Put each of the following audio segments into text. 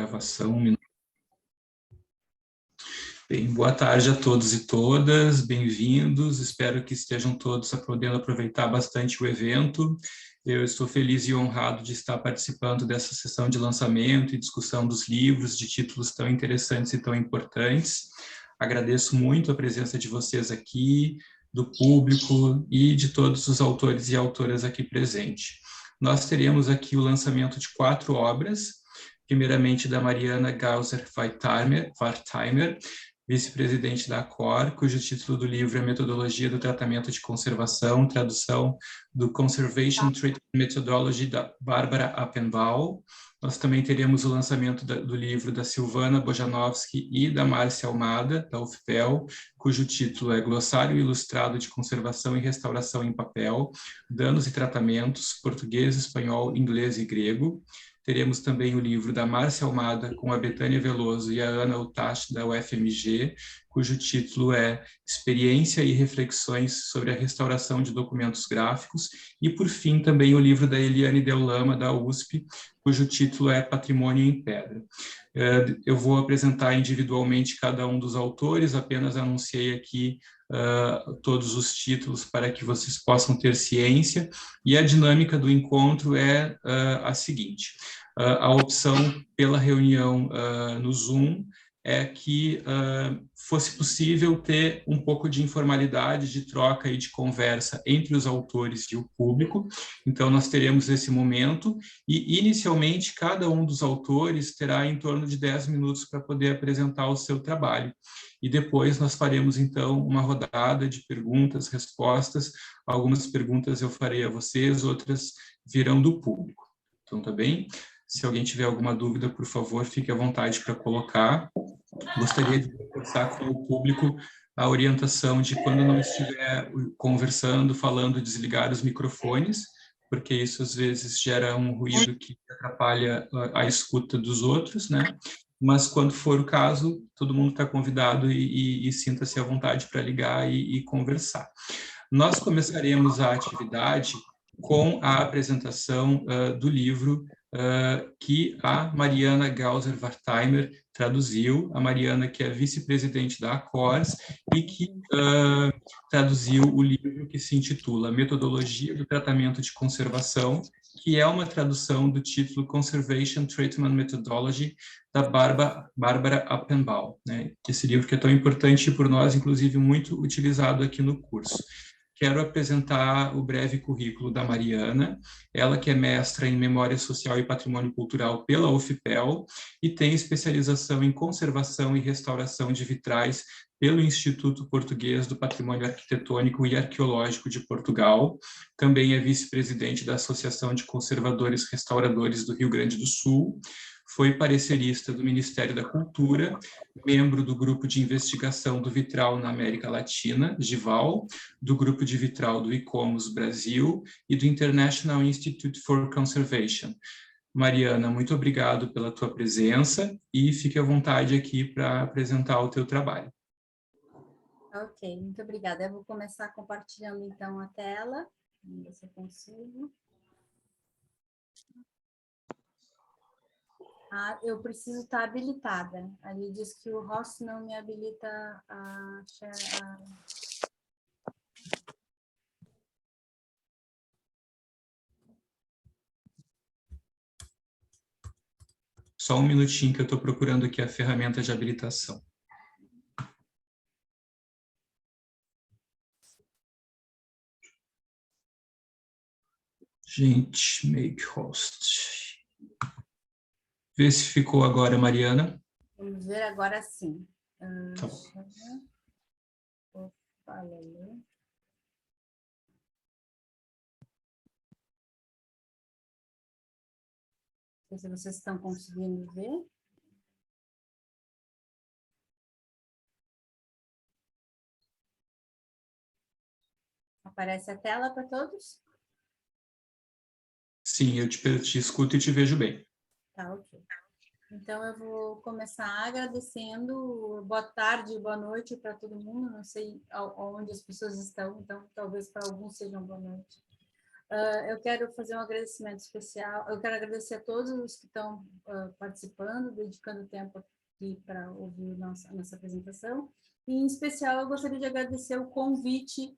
gravação. Bem, boa tarde a todos e todas, bem-vindos, espero que estejam todos podendo aproveitar bastante o evento. Eu estou feliz e honrado de estar participando dessa sessão de lançamento e discussão dos livros de títulos tão interessantes e tão importantes. Agradeço muito a presença de vocês aqui, do público e de todos os autores e autoras aqui presentes. Nós teremos aqui o lançamento de 4 obras, primeiramente da Mariana Gauser-Wartheimer, vice-presidente da ACOR, cujo título do livro é Metodologia do Tratamento de Conservação, tradução do Conservation Treatment Methodology, da Bárbara Appenbaum. Nós também teremos o lançamento do livro da Silvana Bojanowski e da Márcia Almada, da UFPEL, cujo título é Glossário Ilustrado de Conservação e Restauração em Papel, Danos e Tratamentos, Português, Espanhol, Inglês e Grego. Teremos também o livro da Márcia Almada, com a Betânia Veloso e a Ana Utash, da UFMG, cujo título é Experiência e Reflexões sobre a Restauração de Documentos Gráficos. E, por fim, também o livro da Eliane Del Lama, da USP, cujo título é Patrimônio em Pedra. Eu vou apresentar individualmente cada um dos autores, apenas anunciei aqui todos os títulos para que vocês possam ter ciência, e a dinâmica do encontro é a seguinte: a opção pela reunião no Zoom é que fosse possível ter um pouco de informalidade, de troca e de conversa entre os autores e o público. Então, nós teremos esse momento e, inicialmente, cada um dos autores terá em torno de 10 minutos para poder apresentar o seu trabalho. E depois nós faremos, então, uma rodada de perguntas, respostas. Algumas perguntas eu farei a vocês, outras virão do público. Então, tá bem? Se alguém tiver alguma dúvida, por favor, fique à vontade para colocar. Gostaria de reforçar com o público a orientação de, quando não estiver conversando, falando, desligar os microfones, porque isso às vezes gera um ruído que atrapalha a escuta dos outros, né? Mas quando for o caso, todo mundo está convidado e sinta-se à vontade para ligar e conversar. Nós começaremos a atividade com a apresentação do livro que a Mariana Gauser-Wartheimer traduziu, a Mariana, que é vice-presidente da ACORS, e que traduziu o livro que se intitula Metodologia do Tratamento de Conservação, que é uma tradução do título Conservation Treatment Methodology, da Bárbara Appenbaum, né? Esse livro que é tão importante por nós, inclusive muito utilizado aqui no curso. Quero apresentar o breve currículo da Mariana, ela que é mestra em Memória Social e Patrimônio Cultural pela UFPEL e tem especialização em Conservação e Restauração de Vitrais pelo Instituto Português do Patrimônio Arquitetônico e Arqueológico de Portugal. Também é vice-presidente da Associação de Conservadores Restauradores do Rio Grande do Sul. Foi parecerista do Ministério da Cultura, membro do Grupo de Investigação do Vitral na América Latina, GIVAL, do Grupo de Vitral do ICOMOS Brasil e do International Institute for Conservation. Mariana, muito obrigado pela tua presença e fique à vontade aqui para apresentar o teu trabalho. Ok, muito obrigada. Eu vou começar compartilhando então a tela, vamos ver se eu consigo. Eu preciso estar habilitada. Ali diz que o host não me habilita a share. Só um minutinho que eu estou procurando aqui a ferramenta de habilitação. Gente, make host. Vê se ficou agora, Mariana. Vamos ver agora sim. Tá. Não sei se vocês estão conseguindo ver. Aparece a tela para todos? Sim, eu te escuto e te vejo bem. Tá, ok. Então, eu vou começar agradecendo. Boa tarde, boa noite para todo mundo. Não sei onde as pessoas estão, então talvez para alguns sejam boa noite. Eu quero fazer um agradecimento especial, eu quero agradecer a todos os que estão participando, dedicando tempo aqui para ouvir nossa apresentação, e em especial eu gostaria de agradecer o convite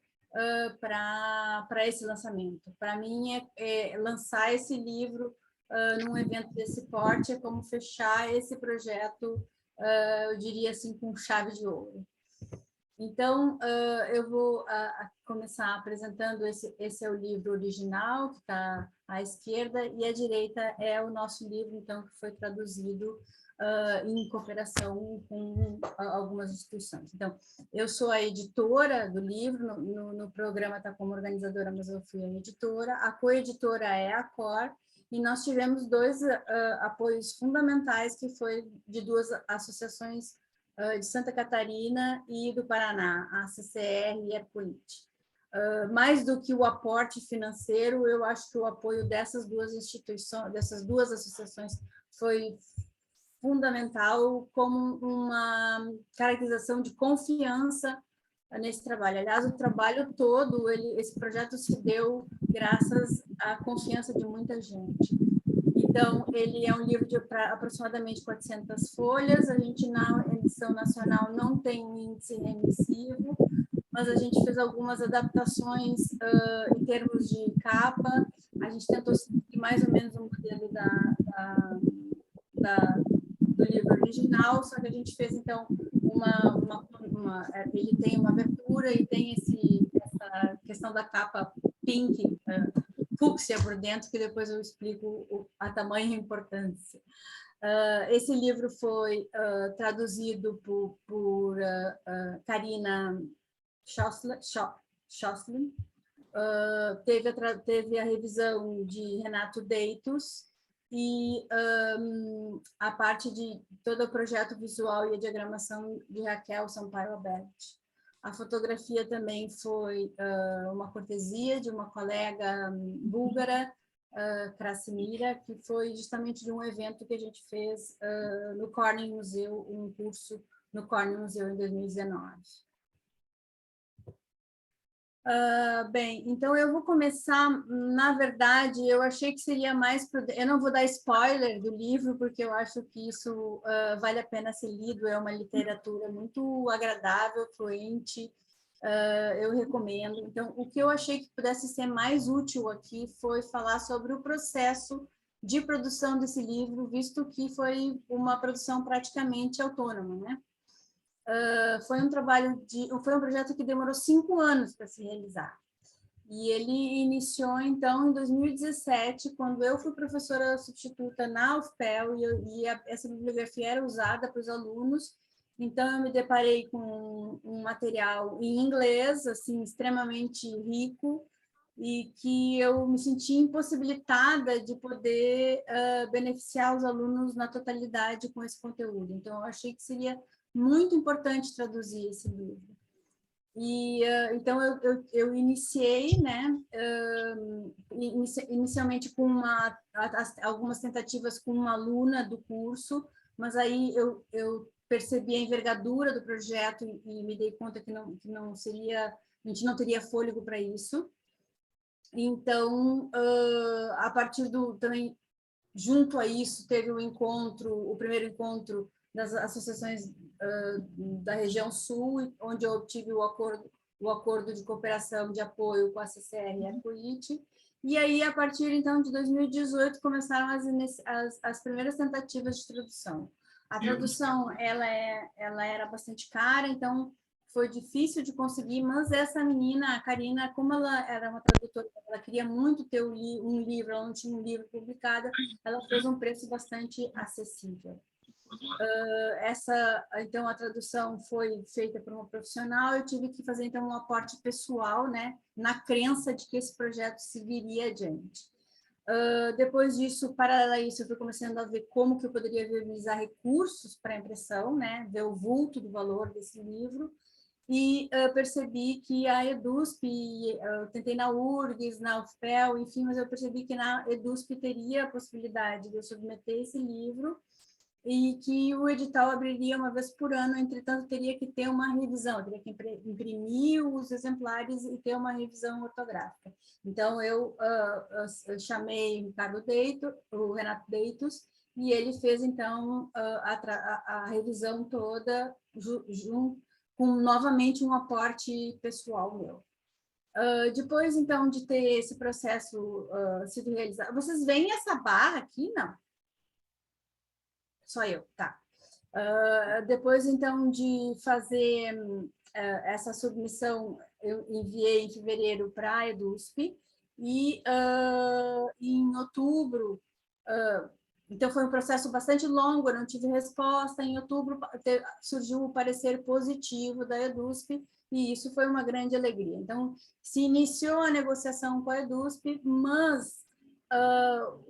para esse lançamento. Para mim, lançar esse livro num evento desse porte é como fechar esse projeto, eu diria assim, com chave de ouro. Então, eu vou começar apresentando, esse é o livro original, que está à esquerda, e à direita é o nosso livro, então, que foi traduzido em cooperação com algumas instituições. Então, eu sou a editora do livro, no programa está como organizadora, mas eu fui a editora, a coeditora é a COR, e nós tivemos dois apoios fundamentais, que foi de duas associações de Santa Catarina e do Paraná, a CCR e a Herculite. Mais do que o aporte financeiro, eu acho que o apoio dessas duas instituições, dessas duas associações, foi fundamental como uma caracterização de confiança nesse trabalho. Aliás, o trabalho todo, esse projeto se deu graças à confiança de muita gente. Então, ele é um livro de aproximadamente 400 folhas, a gente na edição nacional não tem um índice remissivo, mas a gente fez algumas adaptações em termos de capa, a gente tentou seguir mais ou menos o modelo do livro original, só que a gente fez, então, ele tem uma abertura e tem essa questão da capa pink, fúcsia por dentro, que depois eu explico a tamanha importância. Esse livro foi traduzido por Karina Schosslin, teve a revisão de Renato Deitos, e a parte de todo o projeto visual e a diagramação de Raquel Sampaio Alberti. A fotografia também foi uma cortesia de uma colega búlgara, Krasimira, que foi justamente de um evento que a gente fez no Corning Museu, um curso no Corning Museu em 2019. Bem, então eu vou começar, na verdade, eu achei que seria mais... Eu não vou dar spoiler do livro, porque eu acho que isso vale a pena ser lido, é uma literatura muito agradável, fluente, eu recomendo. Então, o que eu achei que pudesse ser mais útil aqui foi falar sobre o processo de produção desse livro, visto que foi uma produção praticamente autônoma, né? Foi um projeto que demorou 5 anos para se realizar. E ele iniciou, então, em 2017, quando eu fui professora substituta na UFPEL, essa bibliografia era usada para os alunos. Então, eu me deparei com um material em inglês, assim, extremamente rico, e que eu me senti impossibilitada de poder beneficiar os alunos na totalidade com esse conteúdo. Então, eu achei que seria muito importante traduzir esse livro. E então eu iniciei, né, inicialmente com algumas tentativas com uma aluna do curso, mas aí eu percebi a envergadura do projeto e me dei conta que não seria, a gente não teria fôlego para isso. Então, a partir também junto a isso teve o primeiro encontro das associações da região sul, onde eu obtive o acordo de cooperação de apoio com a CCR e a Herculite. E aí, a partir, então, de 2018, começaram as primeiras tentativas de tradução. A tradução, ela era bastante cara, então foi difícil de conseguir, mas essa menina, a Karina, como ela era uma tradutora, ela queria muito ter um livro, ela não tinha um livro publicado, ela fez um preço bastante acessível. Então, a tradução foi feita por uma profissional, eu tive que fazer, então, um aporte pessoal, né, na crença de que esse projeto seguiria adiante. Depois disso, paralelo a isso, eu fui começando a ver como que eu poderia viabilizar recursos para a impressão, né, ver o vulto do valor desse livro, e percebi que a EDUSP, eu tentei na URGS, na UFPEL, enfim, mas eu percebi que na EDUSP teria a possibilidade de eu submeter esse livro, e que o edital abriria uma vez por ano, entretanto, teria que ter uma revisão, teria que imprimir os exemplares e ter uma revisão ortográfica. Então, eu chamei o Renato Deitos, e ele fez, então, a revisão toda, com, novamente, um aporte pessoal meu. Depois, então, de ter esse processo sido realizado... Vocês veem essa barra aqui? Não. Só eu, tá. Depois, então, de fazer essa submissão, eu enviei em fevereiro para a EDUSP, e em outubro, então foi um processo bastante longo, eu não tive resposta. Em outubro surgiu o parecer positivo da EDUSP, e isso foi uma grande alegria. Então, se iniciou a negociação com a EDUSP, mas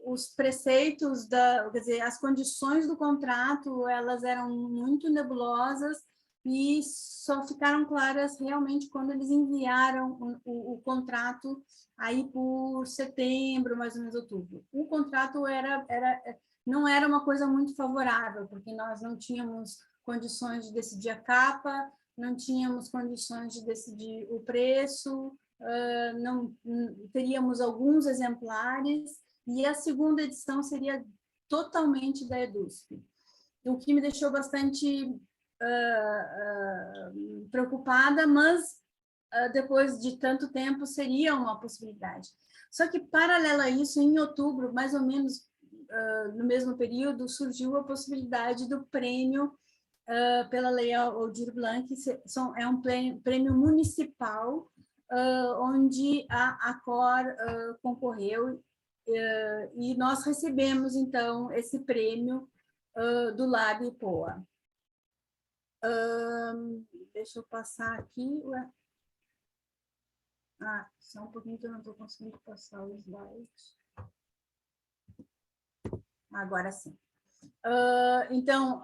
os preceitos, quer dizer, as condições do contrato, elas eram muito nebulosas e só ficaram claras realmente quando eles enviaram o contrato aí por setembro, mais ou menos outubro. O contrato não era uma coisa muito favorável, porque nós não tínhamos condições de decidir a capa, não tínhamos condições de decidir o preço, não teríamos alguns exemplares, e a segunda edição seria totalmente da EDUSP, o que me deixou bastante preocupada, mas depois de tanto tempo seria uma possibilidade. Só que, paralelo a isso, em outubro, mais ou menos no mesmo período, surgiu a possibilidade do prêmio pela Lei Aldir Blanc, é um prêmio municipal, onde a Cor concorreu, e nós recebemos, então, esse prêmio do Lab Poa. Deixa eu passar aqui. Só um pouquinho que eu não estou conseguindo passar o slide. Agora sim. Então,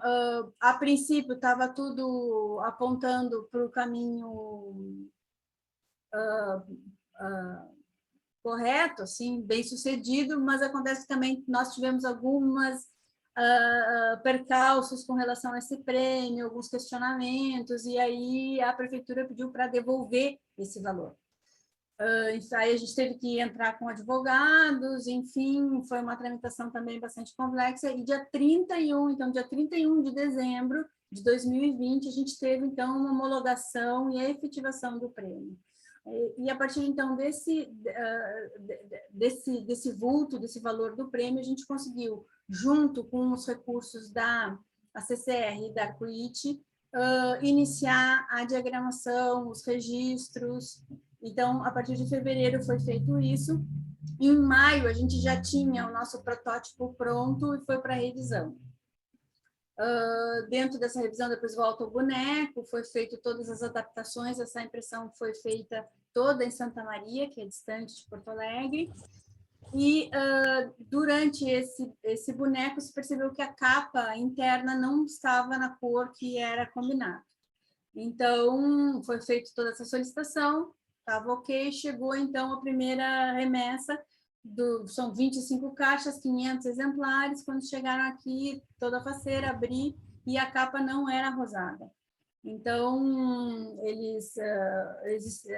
a princípio, estava tudo apontando para o caminho correto, assim, bem sucedido, mas acontece que também nós tivemos algumas percalços com relação a esse prêmio, alguns questionamentos, e aí a prefeitura pediu para devolver esse valor. Aí a gente teve que entrar com advogados, enfim, foi uma tramitação também bastante complexa, e dia 31 de dezembro de 2020, a gente teve, então, uma homologação e a efetivação do prêmio. E a partir, então, desse vulto, desse valor do prêmio, a gente conseguiu, junto com os recursos da CCR e da Arco-IT, iniciar a diagramação, os registros. Então, a partir de fevereiro foi feito isso. Em maio, a gente já tinha o nosso protótipo pronto e foi para a revisão. Dentro dessa revisão, depois volta o boneco, foi feito todas as adaptações, essa impressão foi feita toda em Santa Maria, que é distante de Porto Alegre, e durante esse boneco se percebeu que a capa interna não estava na cor que era combinado. Então, foi feita toda essa solicitação, estava ok, chegou então a primeira remessa, são 25 caixas, 500 exemplares. Quando chegaram aqui, toda a faceira, abri, e a capa não era rosada. Então,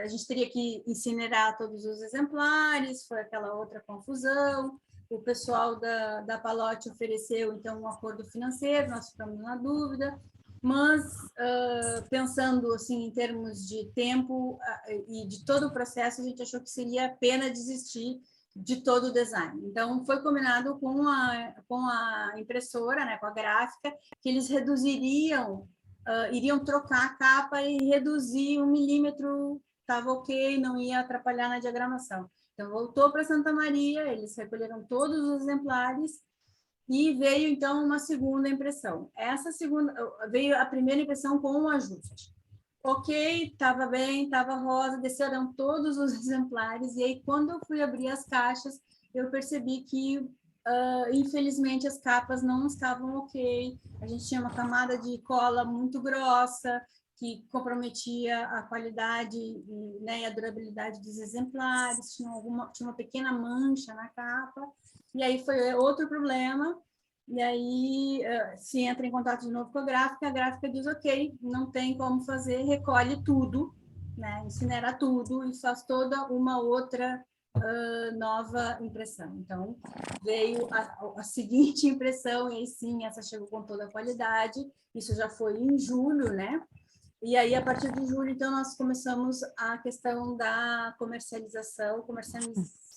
a gente teria que incinerar todos os exemplares, foi aquela outra confusão. O pessoal da Palote ofereceu, então, um acordo financeiro, nós ficamos na dúvida, mas, pensando assim, em termos de tempo e de todo o processo, a gente achou que seria a pena desistir de todo o design. Então, foi combinado com a impressora, né, com a gráfica, que eles iriam trocar a capa e reduzir 1 milímetro, estava ok, não ia atrapalhar na diagramação. Então, voltou para Santa Maria, eles recolheram todos os exemplares, e veio, então, uma segunda impressão. Veio a primeira impressão com um ajuste. Ok, estava bem, estava rosa, desceram todos os exemplares, e aí, quando eu fui abrir as caixas, eu percebi que, infelizmente, as capas não estavam ok. A gente tinha uma camada de cola muito grossa, que comprometia a qualidade e a durabilidade dos exemplares, tinha uma pequena mancha na capa, e aí foi outro problema, e aí se entra em contato de novo com a gráfica diz, ok, não tem como fazer, recolhe tudo, né, incinera tudo e faz toda uma outra nova impressão. Então, veio a seguinte impressão, e aí sim, essa chegou com toda a qualidade, isso já foi em julho, né? E aí, a partir de julho, então, nós começamos a questão da comercialização,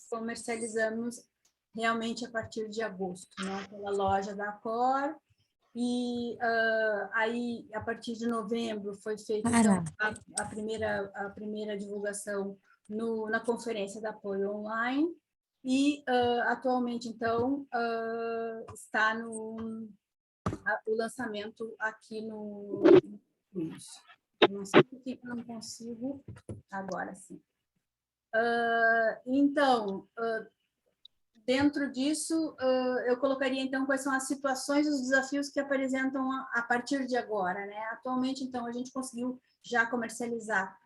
comercializamos realmente a partir de agosto, né? Pela loja da Cor, e aí, a partir de novembro, foi feita então, a primeira divulgação na conferência de apoio online, e atualmente, então, está o lançamento aqui no não sei por que eu não consigo agora sim. Então, dentro disso, eu colocaria, então, quais são as situações e os desafios que apresentam a partir de agora, né? Atualmente, então, a gente conseguiu já comercializar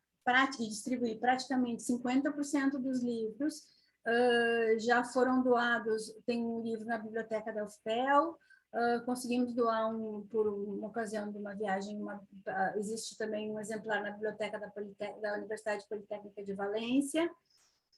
e distribuir praticamente 50% dos livros, já foram doados, tem um livro na biblioteca da UFPEL, conseguimos doar por uma ocasião de uma viagem, existe também um exemplar na biblioteca da Universidade Politécnica de Valência.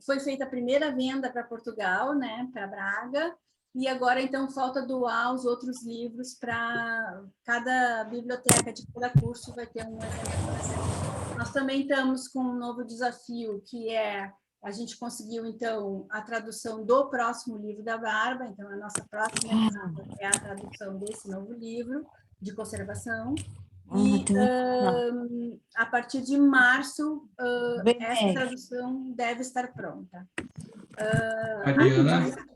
Foi feita a primeira venda para Portugal, né, para Braga, e agora, então, falta doar os outros livros para cada biblioteca de cada curso, vai ter um exemplar. Nós também estamos com um novo desafio, que é a gente conseguiu, então, a tradução do próximo livro da Bárbara, então, a nossa próxima é a tradução desse novo livro de conservação. E a partir de março, essa tradução deve estar pronta.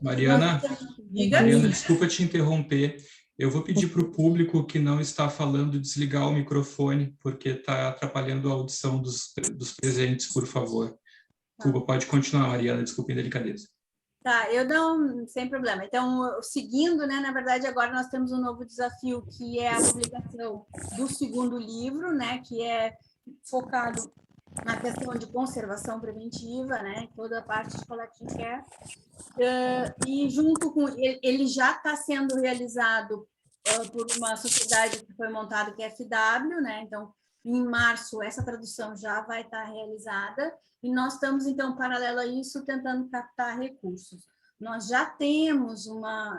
Mariana, desculpa te interromper. Eu vou pedir para o público que não está falando desligar o microfone, porque está atrapalhando a audição dos presentes, por favor. Desculpa, pode continuar, Mariana, desculpa a delicadeza. Tá, eu não, sem problema. Então, seguindo, né, na verdade, agora nós temos um novo desafio, que é a publicação do segundo livro, né, que é focado na questão de conservação preventiva, né, toda a parte de collecting care. E junto com ele já está sendo realizado por uma sociedade que foi montada, que é a FW, né, então, em março, essa tradução já vai estar realizada, e nós estamos, então, paralelo a isso, tentando captar recursos. Nós já temos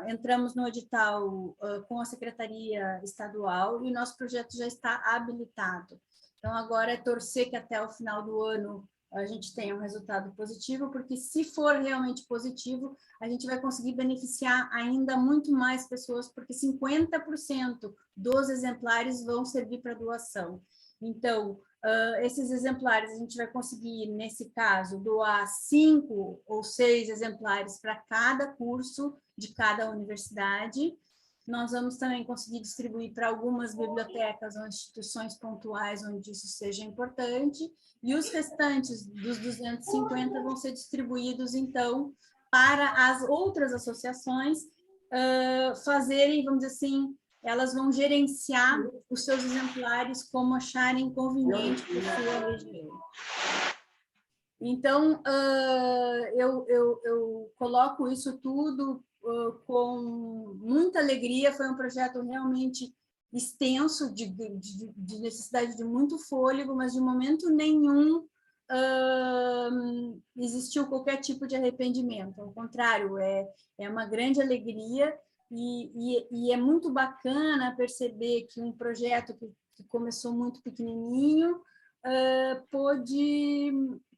entramos no edital com a Secretaria Estadual, e o nosso projeto já está habilitado. Então, agora é torcer que até o final do ano a gente tenha um resultado positivo, porque se for realmente positivo, a gente vai conseguir beneficiar ainda muito mais pessoas, porque 50% dos exemplares vão servir para doação. Então, esses exemplares a gente vai conseguir, nesse caso, doar 5 ou 6 exemplares para cada curso de cada universidade. Nós vamos também conseguir distribuir para algumas bibliotecas ou instituições pontuais onde isso seja importante, e os restantes dos 250 vão ser distribuídos, então, para as outras associações fazerem, vamos dizer assim, elas vão gerenciar os seus exemplares como acharem conveniente para a sua região. Então, eu coloco isso tudo com muita alegria. Foi um projeto realmente extenso, de necessidade de muito fôlego, mas de momento nenhum existiu qualquer tipo de arrependimento. Ao contrário, é uma grande alegria, e é muito bacana perceber que um projeto que começou muito pequenininho pôde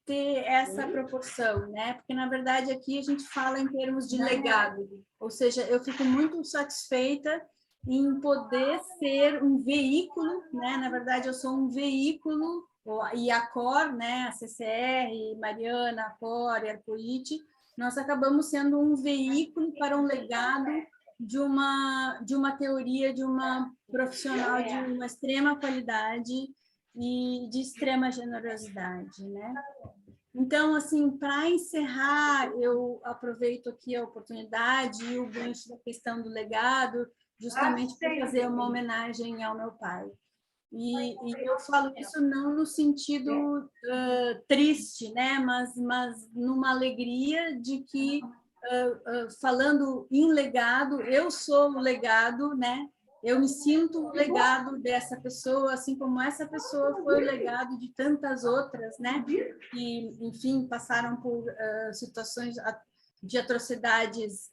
ter essa proporção, né? Porque, na verdade, aqui a gente fala em termos de legado, ou seja, eu fico muito satisfeita em poder ser um veículo, né? Na verdade, eu sou um veículo, e a Cor, né? A CCR, Mariana, a Cor e a Arcoíte, nós acabamos sendo um veículo para um legado de uma teoria, de uma profissional de uma extrema qualidade e de extrema generosidade, né? Então, assim, para encerrar, eu aproveito aqui a oportunidade e o gancho da questão do legado, justamente para fazer uma homenagem ao meu pai. E eu falo isso não no sentido triste, né? Mas numa alegria de que falando em legado, eu sou o legado, né? Eu me sinto o legado dessa pessoa, assim como essa pessoa foi o legado de tantas outras, né? Que, enfim, passaram por situações de atrocidades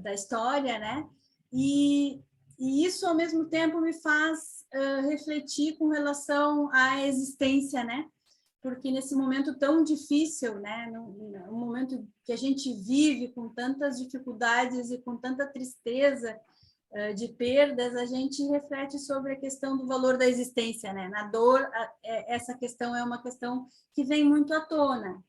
da história, né? E isso, ao mesmo tempo, me faz refletir com relação à existência, né? Porque nesse momento tão difícil, né, no momento que a gente vive com tantas dificuldades e com tanta tristeza de perdas, a gente reflete sobre a questão do valor da existência, né? Na dor, essa questão é uma questão que vem muito à tona.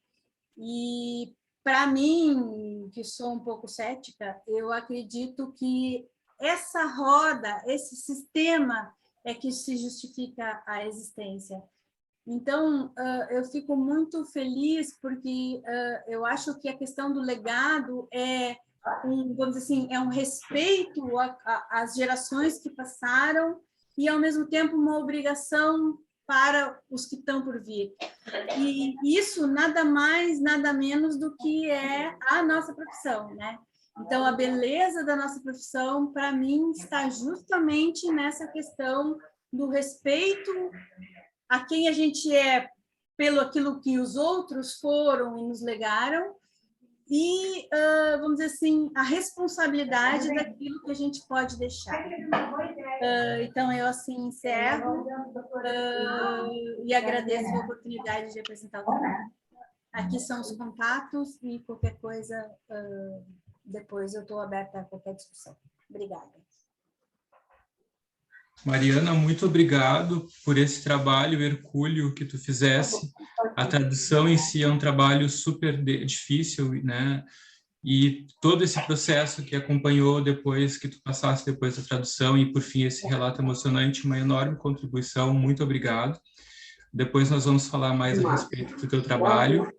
E para mim, que sou um pouco cética, eu acredito que essa roda, esse sistema é que se justifica a existência. Então, eu fico muito feliz porque eu acho que a questão do legado vamos dizer assim, é um respeito às gerações que passaram e, ao mesmo tempo, uma obrigação para os que estão por vir. E isso nada mais, nada menos do que é a nossa profissão, né? Então, a beleza da nossa profissão, para mim, está justamente nessa questão do respeito a quem a gente é pelo aquilo que os outros foram e nos legaram, e, vamos dizer assim, a responsabilidade daquilo que a gente pode deixar. Então, eu assim encerro e agradeço a oportunidade de apresentar o trabalho. Aqui são os contatos e qualquer coisa, depois eu estou aberta a qualquer discussão. Obrigada. Mariana, muito obrigado por esse trabalho hercúleo que tu fizesse. A tradução em si é um trabalho super difícil, né? E todo esse processo que acompanhou depois que tu passasse depois da tradução e, por fim, esse relato emocionante, uma enorme contribuição. Muito obrigado. Depois nós vamos falar mais a respeito do teu trabalho.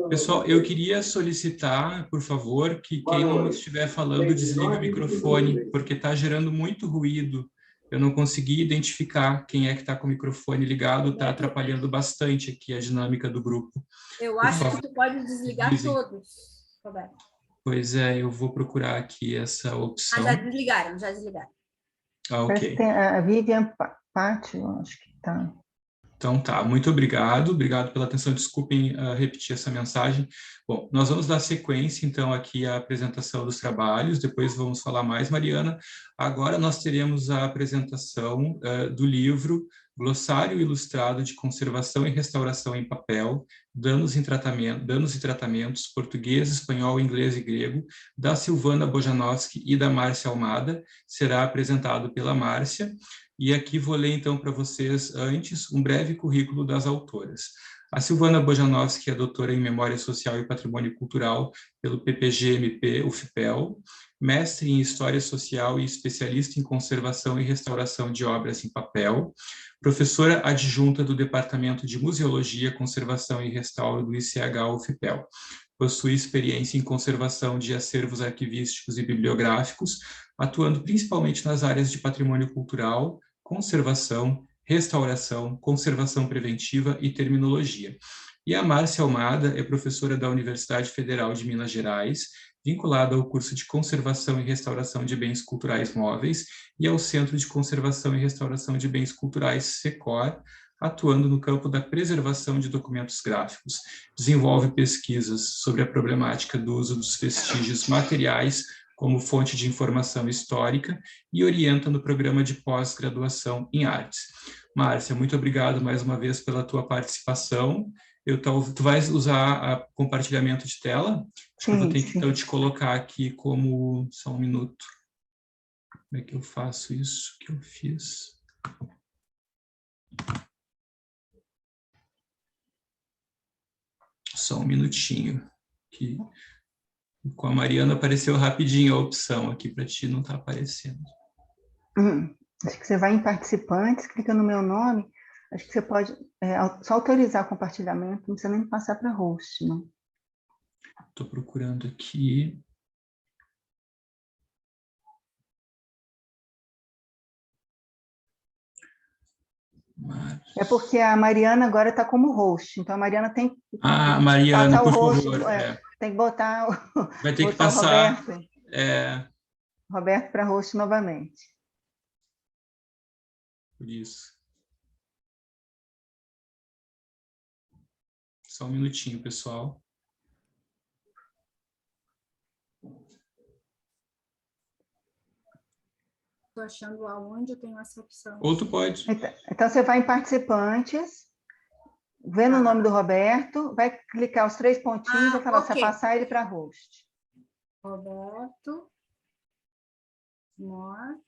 Pessoal, eu queria solicitar, por favor, que quem não estiver falando desligue o microfone, porque está gerando muito ruído. Eu não consegui identificar quem é que está com o microfone ligado, está atrapalhando bastante aqui a dinâmica do grupo. Eu acho que tu pode desligar todos, Roberto. Pois é, eu vou procurar aqui essa opção. Já desligaram, já desligaram. Ok. Tem a Vivian Pátio, acho que está. Então tá, muito obrigado pela atenção, desculpem repetir essa mensagem. Bom, nós vamos dar sequência então aqui à apresentação dos trabalhos, depois vamos falar mais, Mariana. Agora nós teremos a apresentação do livro Glossário Ilustrado de Conservação e Restauração em Papel, Danos e Tratamentos, Português, Espanhol, Inglês e Grego, da Silvana Bojanowski e da Márcia Almada. Será apresentado pela Márcia. E aqui vou ler, então, para vocês, antes, um breve currículo das autoras. A Silvana Bojanowski é doutora em Memória Social e Patrimônio Cultural pelo PPG-MP UFPEL, mestre em História Social e especialista em Conservação e Restauração de Obras em Papel, professora adjunta do Departamento de Museologia, Conservação e Restauro do ICH UFPEL. Possui experiência em conservação de acervos arquivísticos e bibliográficos, atuando principalmente nas áreas de patrimônio cultural, conservação, restauração, conservação preventiva e terminologia. E a Márcia Almada é professora da Universidade Federal de Minas Gerais, vinculada ao curso de Conservação e Restauração de Bens Culturais Móveis e ao Centro de Conservação e Restauração de Bens Culturais, SECOR, atuando no campo da preservação de documentos gráficos. Desenvolve pesquisas sobre a problemática do uso dos vestígios materiais como fonte de informação histórica e orienta no programa de pós-graduação em artes. Márcia, muito obrigado mais uma vez pela tua participação. Tu vais usar o compartilhamento de tela? Acho que eu vou ter que então te colocar aqui como... Só um minuto. Como é que eu faço isso que eu fiz? Só um minutinho. Que com a Mariana apareceu rapidinho a opção aqui, para ti não está aparecendo. Acho que você vai em participantes, clica no meu nome, acho que você pode só autorizar o compartilhamento, não precisa nem passar para host, não. Estou procurando aqui. É porque a Mariana agora está como host, então a Mariana tem que Mariana, passar por o host. favor. tem que botar Vai ter que botar passar... o Roberto. É, Roberto para host novamente. por isso. Só um minutinho, pessoal. Estou achando aonde eu tenho essa opção. Ou tu pode. Então, você vai em participantes, vendo o nome do Roberto, vai clicar os 3 pontinhos e vai falar, você vai passar ele para host. Roberto, more.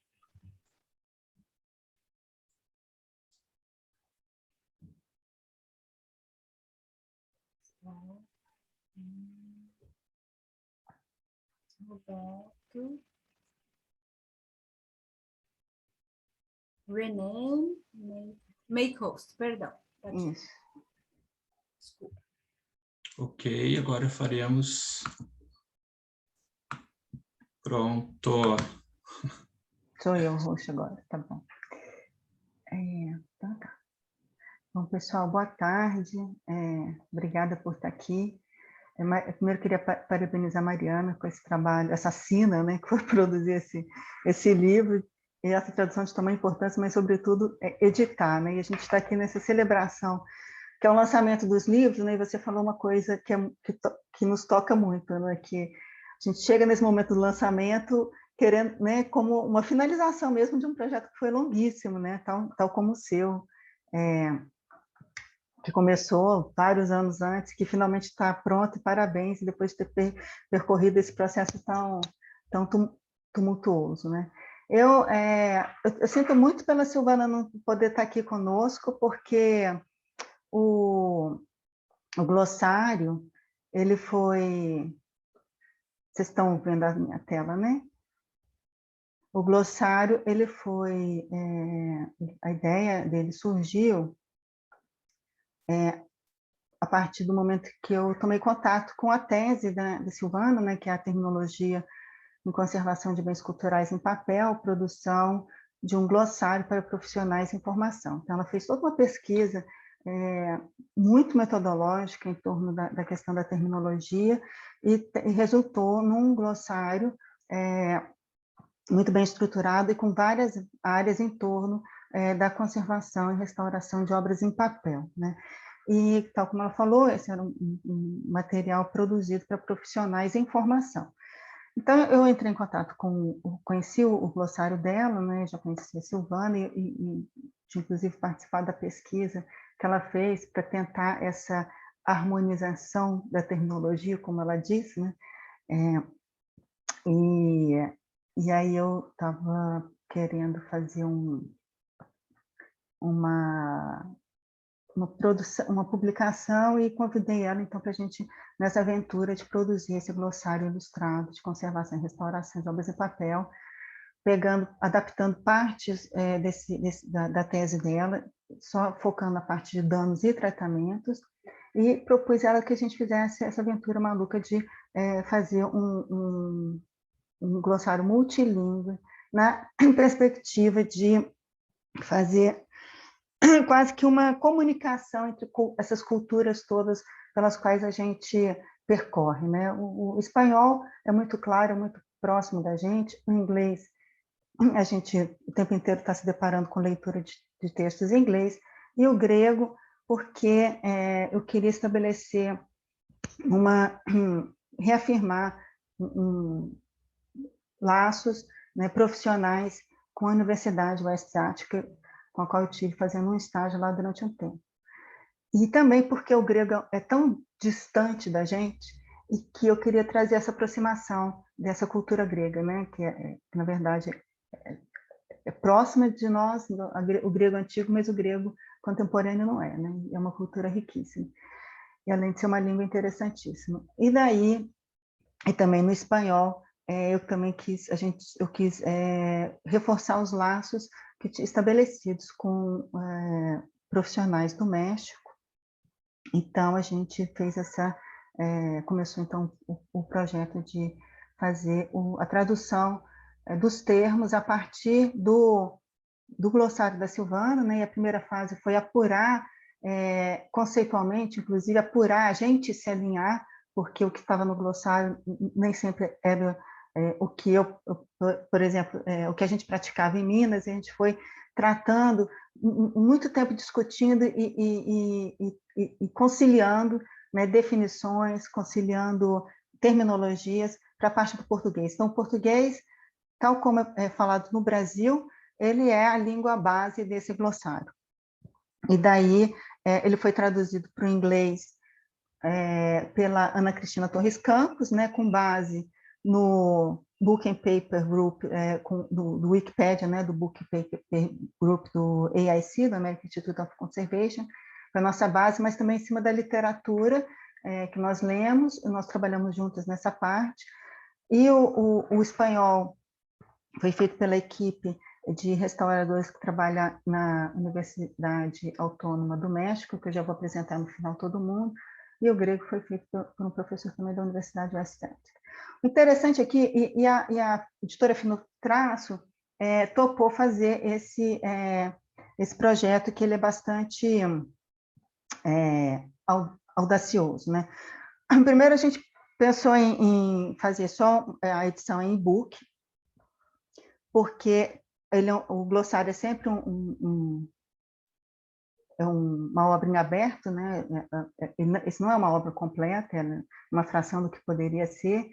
Roberto. Rename, make host, perdão. Isso. Desculpa. Ok, agora faremos... Pronto. Sou eu o host agora, tá bom. Então tá. Bom, pessoal, boa tarde. Obrigada por estar aqui. Primeiro, queria parabenizar a Mariana com esse trabalho, essa sina, né, que foi produzir esse livro, e essa tradução de tamanha importância, mas, sobretudo, editar. Né? E a gente está aqui nessa celebração, que é o lançamento dos livros, né? E você falou uma coisa que nos toca muito, né? Que a gente chega nesse momento do lançamento querendo, né, como uma finalização mesmo de um projeto que foi longuíssimo, né? Tal como o seu, que começou vários anos antes, que finalmente está pronto, e parabéns, depois de ter percorrido esse processo tão tumultuoso. Né? Eu sinto muito pela Silvana não poder estar aqui conosco, porque o glossário, ele foi... Vocês estão vendo a minha tela, né? O glossário, ele foi... a ideia dele surgiu a partir do momento que eu tomei contato com a tese da Silvana, né, que é a terminologia em conservação de bens culturais em papel, produção de um glossário para profissionais em formação. Então, ela fez toda uma pesquisa muito metodológica em torno da questão da terminologia e resultou num glossário muito bem estruturado e com várias áreas em torno da conservação e restauração de obras em papel, né? E, tal como ela falou, esse era um material produzido para profissionais em formação. Então, eu entrei em contato conheci o glossário dela, né? Já conheci a Silvana e inclusive, participado da pesquisa que ela fez para tentar essa harmonização da terminologia, como ela disse, né? E aí eu estava querendo fazer uma publicação e convidei ela, então, para a gente, nessa aventura de produzir esse glossário ilustrado de conservação e restauração de obras em papel, adaptando partes da tese dela, só focando na parte de danos e tratamentos, e propus ela que a gente fizesse essa aventura maluca de fazer um glossário multilingüe, na perspectiva de fazer quase que uma comunicação entre essas culturas todas pelas quais a gente percorre. Né? O espanhol é muito claro, é muito próximo da gente, o inglês, a gente o tempo inteiro está se deparando com leitura de textos em inglês, e o grego, porque eu queria estabelecer reafirmar laços, né, profissionais com a Universidade West Ática, com a qual eu estive fazendo um estágio lá durante um tempo. E também porque o grego é tão distante da gente e que eu queria trazer essa aproximação dessa cultura grega, né, que na verdade é próxima de nós, o grego antigo, mas o grego contemporâneo não é, né? É uma cultura riquíssima. E além de ser uma língua interessantíssima. E daí, e também no espanhol, eu também quis reforçar os laços estabelecidos com profissionais do México. Então, a gente fez começou então o projeto de fazer a tradução dos termos a partir do glossário da Silvana, né? E a primeira fase foi apurar, conceitualmente, inclusive, apurar, a gente se alinhar porque o que estava no glossário nem sempre era o que por exemplo, o que a gente praticava em Minas, e a gente foi tratando, muito tempo discutindo e conciliando, né, definições, conciliando terminologias para a parte do português. Então, o português, tal como é falado no Brasil, ele é a língua base desse glossário. E daí ele foi traduzido para o inglês pela Ana Cristina Torres Campos, né, com base no Book and Paper Group do Wikipedia, né, do Book and Paper Group do AIC, do American Institute of Conservation, para a nossa base, mas também em cima da literatura que nós lemos, nós trabalhamos juntas nessa parte, e o espanhol foi feito pela equipe de restauradores que trabalha na Universidade Autônoma do México, que eu já vou apresentar no final todo mundo, e o grego foi feito por um professor também da Universidade de Westminster. O interessante aqui, e a editora Fino Traço topou fazer esse projeto, que ele é bastante audacioso, né? Primeiro, a gente pensou em fazer só a edição em e-book, porque o glossário é sempre uma obra em aberto, né? Isso não é uma obra completa, é uma fração do que poderia ser,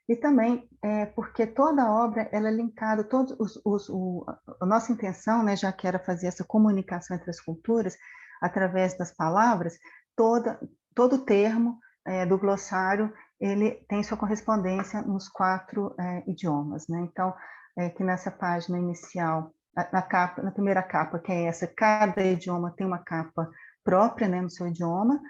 e também porque toda a obra ela é linkada, a nossa intenção, né, já que era fazer essa comunicação entre as culturas, através das palavras, todo termo do glossário ele tem sua correspondência nos 4 idiomas, né? Então, que nessa página inicial, na primeira capa, que é essa, cada idioma tem uma capa própria, né, no seu idioma,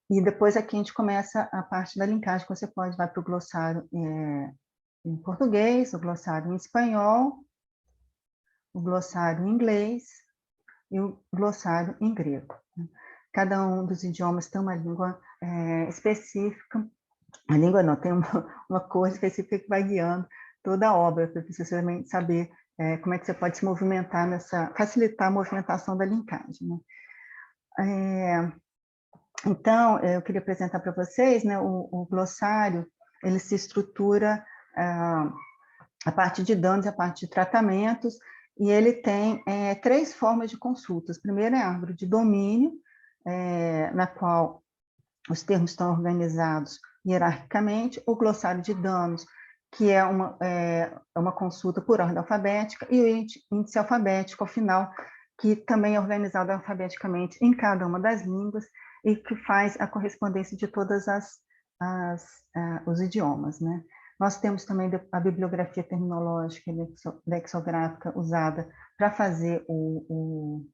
e depois aqui a gente começa a parte da linkagem, que você vai para o glossário em português, o glossário em espanhol, o glossário em inglês e o glossário em grego. Cada um dos idiomas tem uma língua específica, a língua não, tem uma cor específica que vai guiando toda a obra, para você também saber como é que você pode se movimentar facilitar a movimentação da linkagem, né? Então, eu queria apresentar para vocês, né, o glossário, ele se estrutura a parte de danos e a parte de tratamentos, e ele tem 3 formas de consultas. Primeiro é a árvore de domínio, na qual os termos estão organizados hierarquicamente, o glossário de danos, que é uma consulta por ordem alfabética, e o índice alfabético, ao final, que também é organizado alfabeticamente em cada uma das línguas, e que faz a correspondência de todas os idiomas, né? Nós temos também a bibliografia terminológica e lexicográfica usada para fazer o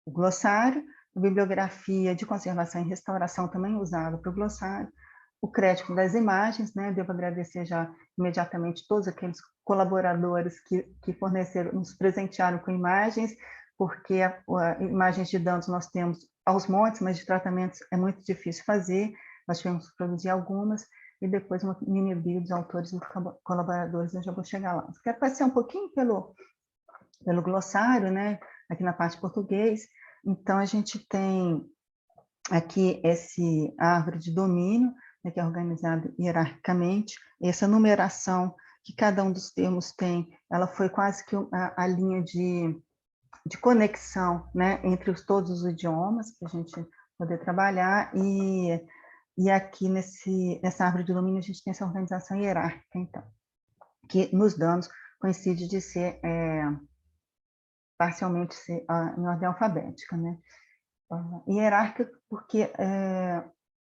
glossário, a bibliografia de conservação e restauração também usada para o glossário, o crédito das imagens, né? Devo agradecer já imediatamente todos aqueles colaboradores que forneceram, nos presentearam com imagens, porque imagens de danos nós temos aos montes, mas de tratamentos é muito difícil fazer, nós tivemos que produzir algumas, e depois uma mini bio dos autores e colaboradores, eu já vou chegar lá. Eu quero passear um pouquinho pelo glossário, né, aqui na parte português. Então, a gente tem aqui a árvore de domínio, né, que é organizado hierarquicamente, essa numeração que cada um dos termos tem, ela foi quase que a linha de conexão, né, entre todos os idiomas, para a gente poder trabalhar, e aqui nessa árvore de domínio a gente tem essa organização hierárquica, então, que nos danos coincide de ser parcialmente em ordem alfabética, né? Hierárquica porque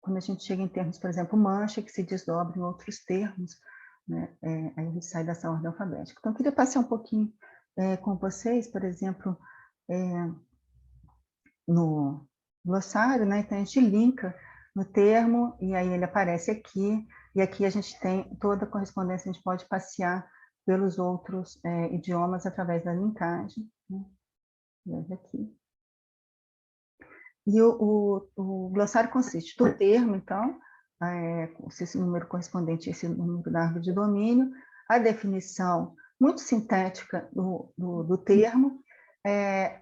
quando a gente chega em termos, por exemplo, mancha, que se desdobra em outros termos, né? Aí a gente sai dessa ordem alfabética. Então, eu queria passear um pouquinho com vocês, por exemplo, no glossário, né? Então, a gente linka no termo, e aí ele aparece aqui, e aqui a gente tem toda a correspondência, a gente pode passear pelos outros idiomas através da linkagem, né? Veja aqui. E o glossário consiste do termo, então, esse número correspondente a esse número da árvore de domínio, a definição muito sintética do termo,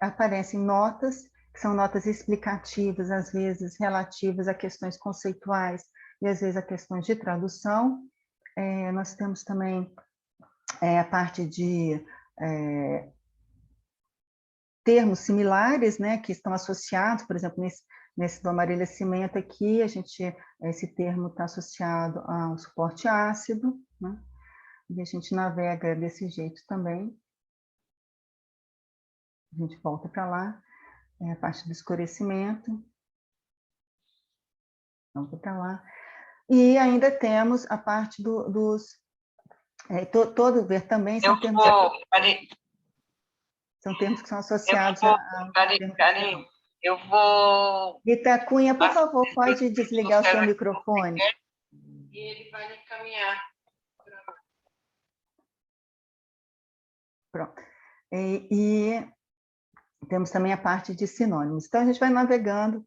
aparecem notas que são notas explicativas, às vezes relativas a questões conceituais e às vezes a questões de tradução. Nós temos também a parte de termos similares, né, que estão associados, por exemplo, nesse do amarelhecimento aqui, esse termo está associado ao suporte ácido, né, e a gente navega desse jeito também. A gente volta para lá, a parte do escurecimento, volta para lá. E ainda temos a parte dos... todo ver também são termos... São termos que são associados a... Karen, eu vou... Rita Cunha, por favor, pode desligar o seu microfone. E ele vai me encaminhar. Pronto. E temos também a parte de sinônimos. Então, a gente vai navegando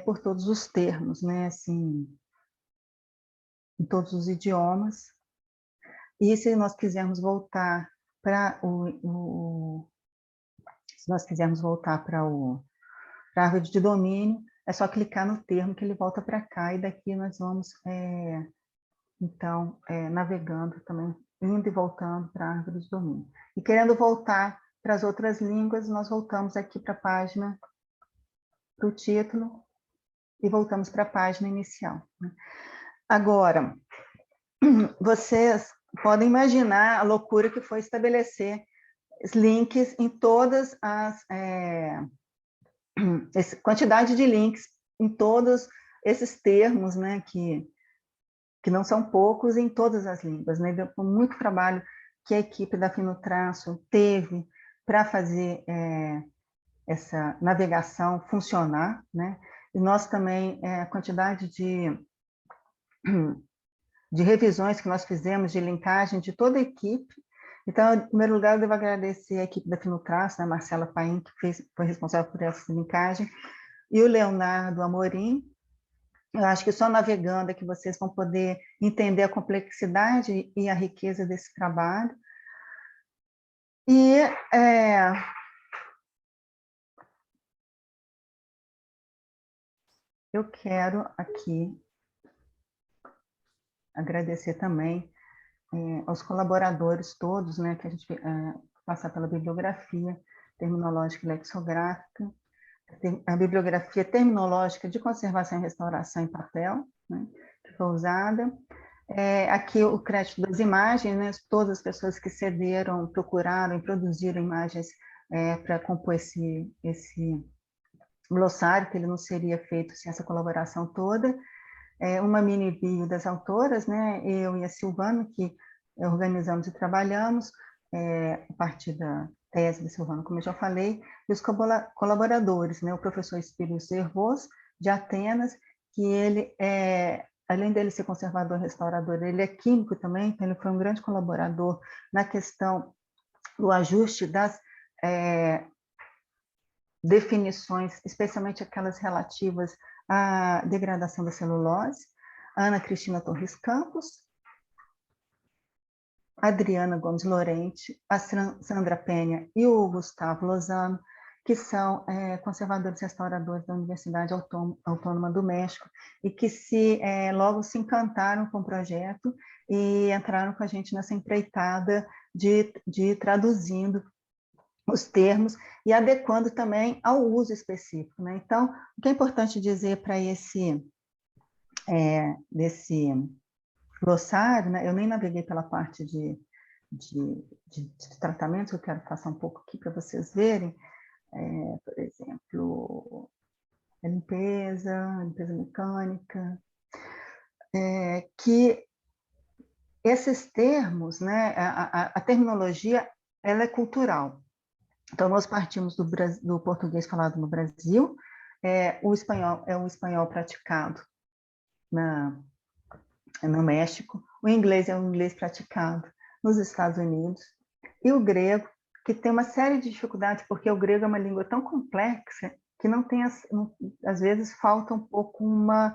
por todos os termos, né? Assim, em todos os idiomas. E se nós quisermos voltar para se nós quisermos voltar para a árvore de domínio, é só clicar no termo que ele volta para cá, e daqui nós vamos, então, navegando também, indo e voltando para a árvore de domínio. E querendo voltar para as outras línguas, nós voltamos aqui para a página, para o título, e voltamos para a página inicial, né? Agora, vocês podem imaginar a loucura que foi estabelecer links em todas as... quantidade de links em todos esses termos, né, que não são poucos, em todas as línguas, né? Deu muito trabalho que a equipe da Finotraço teve para fazer essa navegação funcionar, né? E nós também, a quantidade de revisões que nós fizemos, de linkagem de toda a equipe. Então, em primeiro lugar, eu devo agradecer a equipe da Finotraço, né, Marcela Paim, que foi responsável por essa linkagem, e o Leonardo Amorim. Eu acho que só navegando é que vocês vão poder entender a complexidade e a riqueza desse trabalho. E eu quero aqui agradecer também aos colaboradores todos, né, que a gente passa pela bibliografia terminológica e lexicográfica, a bibliografia terminológica de conservação e restauração em papel, né, que foi usada. Aqui o crédito das imagens, né, todas as pessoas que cederam, procuraram e produziram imagens para compor esse glossário, que ele não seria feito sem essa colaboração toda. Uma mini bio das autoras, né, eu e a Silvana, que organizamos e trabalhamos, a partir da tese da Silvana, como eu já falei, e os colaboradores, né, o professor Espírito Servoz, de Atenas, que ele, além dele ser conservador e restaurador, ele é químico também, então ele foi um grande colaborador na questão do ajuste das definições, especialmente aquelas relativas à degradação da celulose. Ana Cristina Torres Campos, Adriana Gomes Lorente, a Sandra Penha e o Gustavo Lozano, que são conservadores e restauradores da Universidade Autônoma do México, e que logo se encantaram com o projeto e entraram com a gente nessa empreitada de traduzindo os termos e adequando também ao uso específico, né? Então, o que é importante dizer para desse glossário, né? Eu nem naveguei pela parte de tratamento, eu quero passar um pouco aqui para vocês verem, por exemplo, limpeza mecânica, que esses termos, né, a terminologia, ela é cultural. Então, nós partimos do português falado no Brasil, o espanhol é o espanhol praticado no México, o inglês é o inglês praticado nos Estados Unidos, e o grego, que tem uma série de dificuldades, porque o grego é uma língua tão complexa que às vezes falta um pouco uma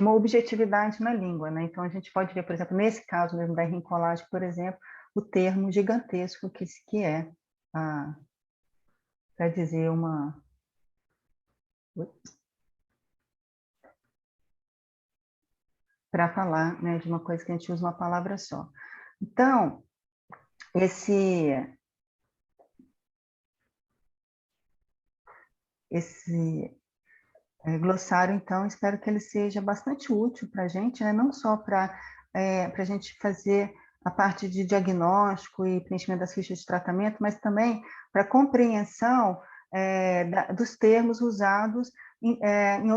objetividade na língua, né? Então, a gente pode ver, por exemplo, nesse caso mesmo da rincolagem, por exemplo, o termo gigantesco, que é para dizer uma... para falar, né, de uma coisa que a gente usa uma palavra só. Então, esse glossário, então, espero que ele seja bastante útil para a gente, né, não só para a gente fazer a parte de diagnóstico e preenchimento das fichas de tratamento, mas também para compreensão dos termos usados em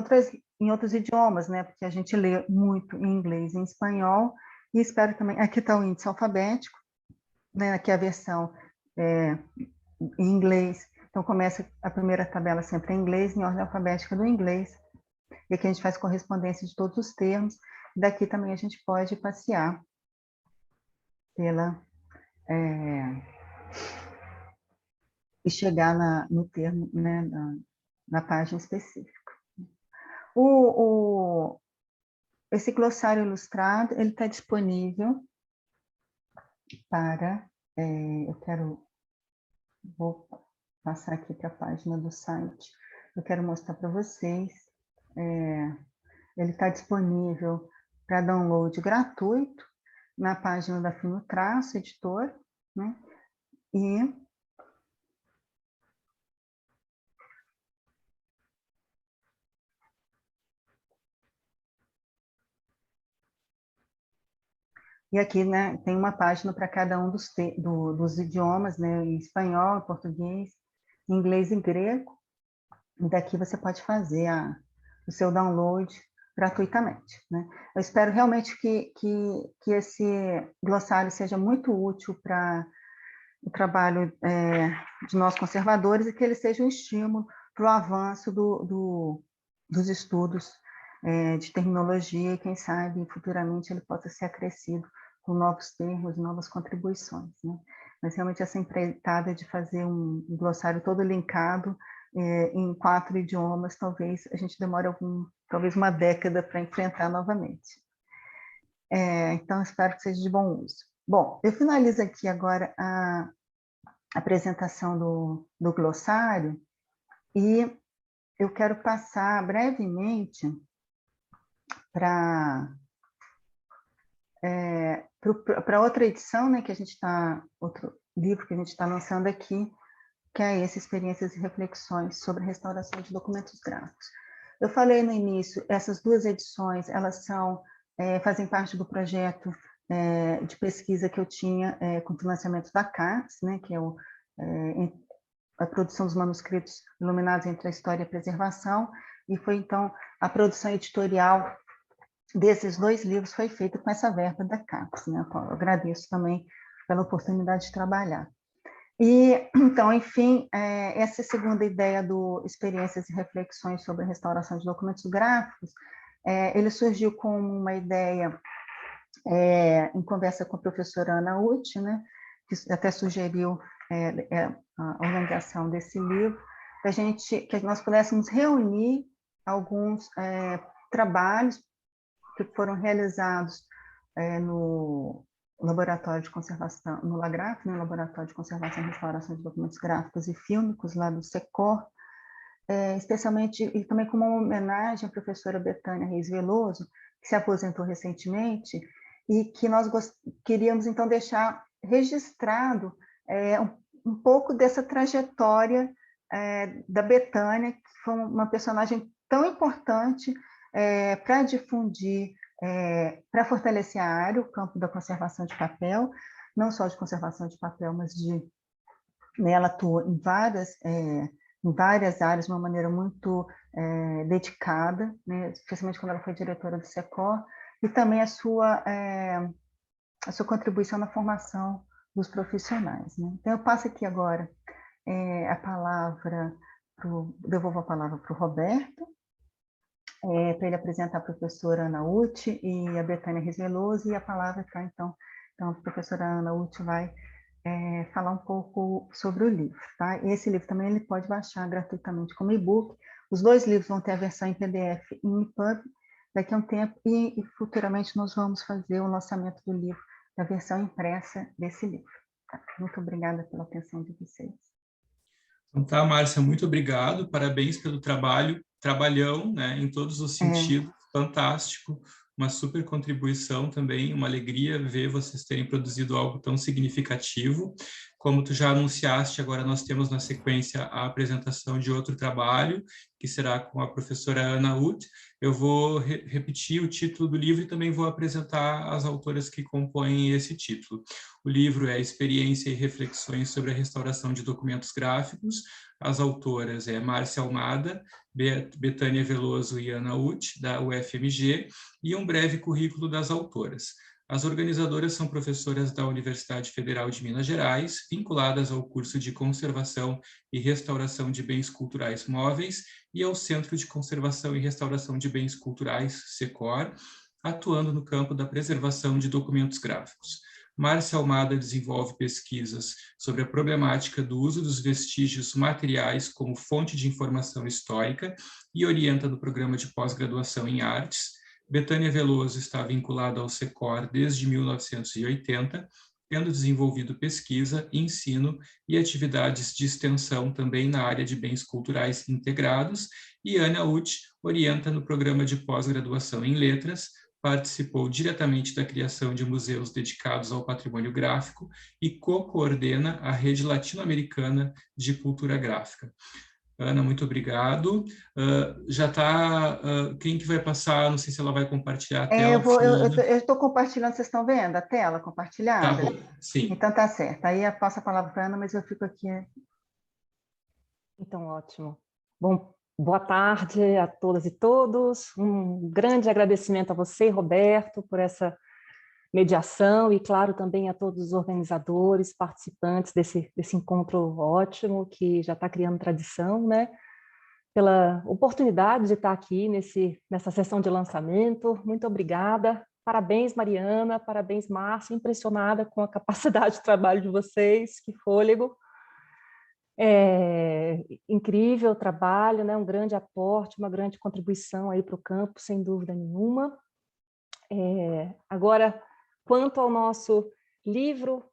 outros idiomas, né? Porque a gente lê muito em inglês e em espanhol, e espero também... Aqui está o índice alfabético, né? Aqui a versão em inglês, então começa a primeira tabela sempre em inglês, em ordem alfabética do inglês, e aqui a gente faz correspondência de todos os termos, daqui também a gente pode passear e chegar no termo, né, na página específica. Esse glossário ilustrado, ele está disponível para... vou passar aqui para a página do site. Eu quero mostrar para vocês. Ele está disponível para download gratuito na página da Fino Traço, editor, né? E aqui, né, tem uma página para cada um dos idiomas, né, em espanhol, português, inglês e grego. E daqui você pode fazer o seu download gratuitamente, né? Eu espero realmente que esse glossário seja muito útil para o trabalho de nós conservadores e que ele seja um estímulo para o avanço dos estudos de terminologia e, quem sabe, futuramente ele possa ser acrescido com novos termos, novas contribuições, né? Mas realmente essa empreitada de fazer um glossário todo linkado em 4 idiomas, talvez a gente demore talvez uma década para enfrentar novamente. Então, espero que seja de bom uso. Bom, eu finalizo aqui agora a apresentação do glossário e eu quero passar brevemente para outra edição, né, que a gente está, outro livro que a gente está lançando aqui, que é esse Experiências e Reflexões sobre Restauração de Documentos Gráficos. Eu falei no início, essas 2 edições, elas fazem parte do projeto de pesquisa que eu tinha com financiamento da CAPES, né, que é a produção dos manuscritos iluminados entre a história e a preservação, e foi, então, a produção editorial desses 2 livros foi feita com essa verba da CAPES, né? Eu agradeço também pela oportunidade de trabalhar. E, então, enfim, essa segunda ideia do Experiências e Reflexões sobre a Restauração de Documentos Gráficos, ele surgiu com uma ideia em conversa com a professora Ana Uth, né, que até sugeriu a organização desse livro, que nós pudéssemos reunir alguns trabalhos que foram realizados no Laboratório de Conservação, no LAGRAF, né, Laboratório de Conservação e Restauração de Documentos Gráficos e Fílmicos, lá do SECOR, especialmente, e também como uma homenagem à professora Betânia Reis Veloso, que se aposentou recentemente, e que nós queríamos, então, deixar registrado um pouco dessa trajetória da Betânia, que foi uma personagem tão importante para difundir, para fortalecer a área, o campo da conservação de papel, não só de conservação de papel, mas ela atuou em várias áreas, de uma maneira muito dedicada, né, especialmente quando ela foi diretora do SECOR, e também a sua contribuição na formação dos profissionais, né? Então, eu passo aqui agora devolvo a palavra para o Roberto, para ele apresentar a professora Ana Uth e a Betânia Reis Veloso, e a palavra está, então, a professora Ana Uth vai falar um pouco sobre o livro, tá? E esse livro também ele pode baixar gratuitamente como e-book. Os 2 livros vão ter a versão em PDF e em EPUB daqui a um tempo, e futuramente nós vamos fazer o lançamento do livro, da versão impressa desse livro. Tá? Muito obrigada pela atenção de vocês. Então tá, Márcia, muito obrigado, parabéns pelo trabalhão, né, em todos os sentidos, fantástico, uma super contribuição também, uma alegria ver vocês terem produzido algo tão significativo. Como tu já anunciaste, agora nós temos na sequência a apresentação de outro trabalho, que será com a professora Ana Ut. Eu vou repetir o título do livro e também vou apresentar as autoras que compõem esse título. O livro é Experiência e Reflexões sobre a Restauração de Documentos Gráficos. As autoras é Márcia Almada, Betânia Veloso e Ana Ut, da UFMG, e um breve currículo das autoras. As organizadoras são professoras da Universidade Federal de Minas Gerais, vinculadas ao curso de Conservação e Restauração de Bens Culturais Móveis e ao Centro de Conservação e Restauração de Bens Culturais, SECOR, atuando no campo da preservação de documentos gráficos. Márcia Almada desenvolve pesquisas sobre a problemática do uso dos vestígios materiais como fonte de informação histórica e orienta no programa de pós-graduação em artes. Betânia Veloso está vinculada ao SECOR desde 1980, tendo desenvolvido pesquisa, ensino e atividades de extensão também na área de bens culturais integrados, e Ana Ut orienta no programa de pós-graduação em letras, participou diretamente da criação de museus dedicados ao patrimônio gráfico e co-coordena a Rede Latino-Americana de Cultura Gráfica. Ana, muito obrigado. Já está... quem que vai passar? Não sei se ela vai compartilhar a tela. Eu estou compartilhando, vocês estão vendo a tela compartilhada? Tá bom, sim. Então tá certo. Aí eu passo a palavra para a Ana, mas eu fico aqui. Então, ótimo. Bom, boa tarde a todas e todos. Um grande agradecimento a você, Roberto, por essa mediação e, claro, também a todos os organizadores, participantes desse encontro ótimo, que já está criando tradição, né? Pela oportunidade de estar aqui nessa sessão de lançamento. Muito obrigada. Parabéns, Mariana, parabéns, Márcia. Impressionada com a capacidade de trabalho de vocês, que fôlego. Incrível trabalho, né? Um grande aporte, uma grande contribuição aí para o campo, sem dúvida nenhuma. Agora, quanto ao nosso livro,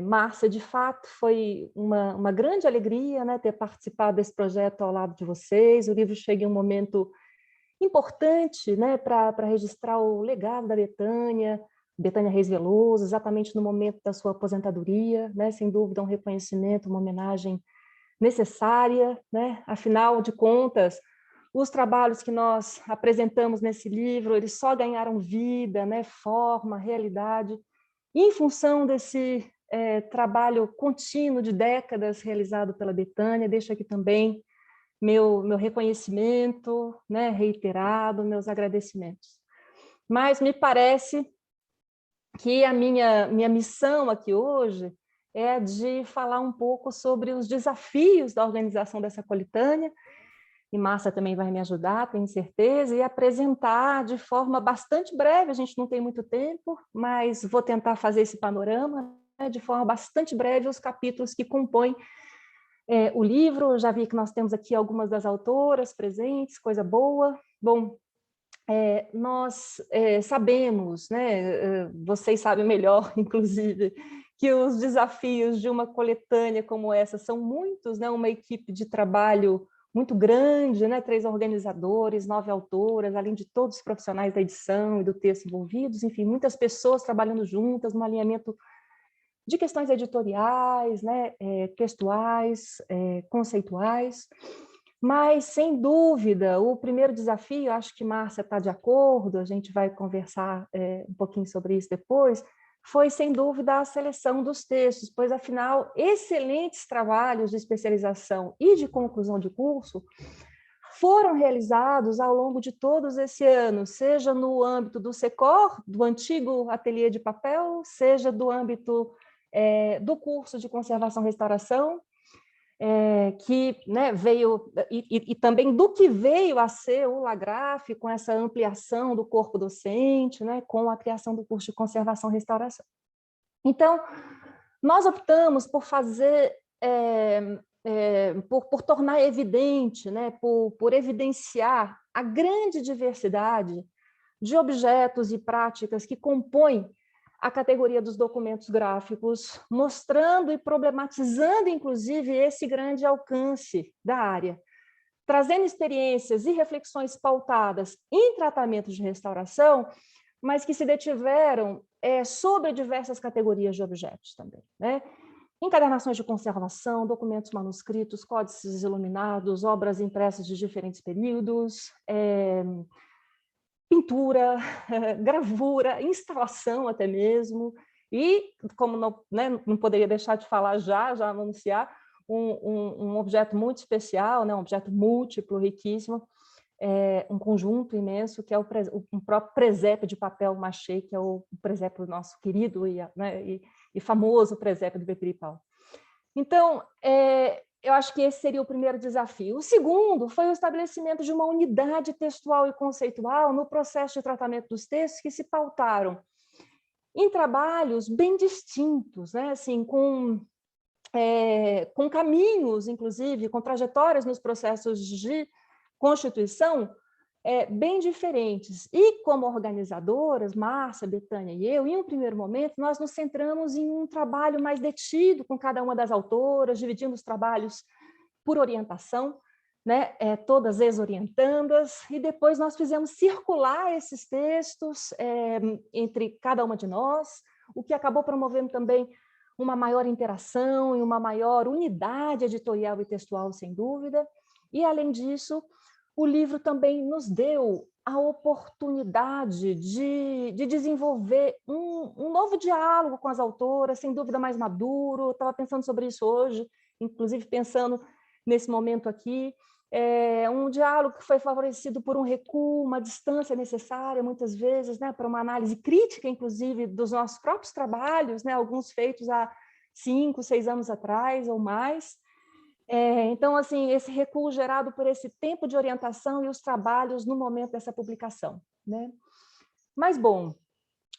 Márcia, de fato, foi uma grande alegria, né, ter participado desse projeto ao lado de vocês. O livro chega em um momento importante, né, para registrar o legado da Betânia Reis Veloso, exatamente no momento da sua aposentadoria, né, sem dúvida um reconhecimento, uma homenagem necessária, né? Afinal de contas, os trabalhos que nós apresentamos nesse livro, eles só ganharam vida, né, forma, realidade, em função desse trabalho contínuo de décadas realizado pela Betânia. Deixo aqui também meu reconhecimento, né, reiterado, meus agradecimentos. Mas me parece que a minha missão aqui hoje é de falar um pouco sobre os desafios da organização dessa coletânea, e Márcia também vai me ajudar, tenho certeza, e apresentar de forma bastante breve, a gente não tem muito tempo, mas vou tentar fazer esse panorama, né, de forma bastante breve, os capítulos que compõem o livro. Já vi que nós temos aqui algumas das autoras presentes, coisa boa. Bom, nós sabemos, né, vocês sabem melhor, inclusive, que os desafios de uma coletânea como essa são muitos, né, uma equipe de trabalho muito grande, né, 3 organizadores, 9 autoras, além de todos os profissionais da edição e do texto envolvidos, enfim, muitas pessoas trabalhando juntas no alinhamento de questões editoriais, né, textuais, conceituais. Mas, sem dúvida, o primeiro desafio, acho que Márcia está de acordo, a gente vai conversar um pouquinho sobre isso depois, foi, sem dúvida, a seleção dos textos, pois, afinal, excelentes trabalhos de especialização e de conclusão de curso foram realizados ao longo de todos esse ano, seja no âmbito do SECOR, do antigo ateliê de papel, seja do âmbito do curso de Conservação e Restauração, que, né, veio, e também do que veio a ser o LAGRAF, com essa ampliação do corpo docente, né, com a criação do curso de Conservação e Restauração. Então, nós optamos por fazer, por tornar evidente, né, por evidenciar a grande diversidade de objetos e práticas que compõem a categoria dos documentos gráficos, mostrando e problematizando, inclusive, esse grande alcance da área, trazendo experiências e reflexões pautadas em tratamentos de restauração, mas que se detiveram sobre diversas categorias de objetos também, né? Encadernações de conservação, documentos manuscritos, códices iluminados, obras impressas de diferentes períodos, pintura, gravura, instalação até mesmo, e, como não, né, não poderia deixar de falar já anunciar, um objeto muito especial, né, um objeto múltiplo, riquíssimo, um conjunto imenso, que é um próprio presépio de papel machê, que é o presépio nosso querido e famoso presépio do Bepiripau. Então, eu acho que esse seria o primeiro desafio. O segundo foi o estabelecimento de uma unidade textual e conceitual no processo de tratamento dos textos que se pautaram em trabalhos bem distintos, né? Assim, com caminhos, inclusive, com trajetórias nos processos de constituição bem diferentes. E, como organizadoras, Márcia, Betânia e eu, em um primeiro momento, nós nos centramos em um trabalho mais detido com cada uma das autoras, dividindo os trabalhos por orientação, né? Todas ex-orientandas, e depois nós fizemos circular esses textos entre cada uma de nós, o que acabou promovendo também uma maior interação e uma maior unidade editorial e textual, sem dúvida. E, além disso, o livro também nos deu a oportunidade de desenvolver um novo diálogo com as autoras, sem dúvida mais maduro. Estava pensando sobre isso hoje, inclusive pensando nesse momento aqui. Um diálogo que foi favorecido por um recuo, uma distância necessária, muitas vezes, né, para uma análise crítica, inclusive, dos nossos próprios trabalhos, né, alguns feitos há 5, 6 anos atrás ou mais. Então, assim, esse recuo gerado por esse tempo de orientação e os trabalhos no momento dessa publicação, né? Mas, bom,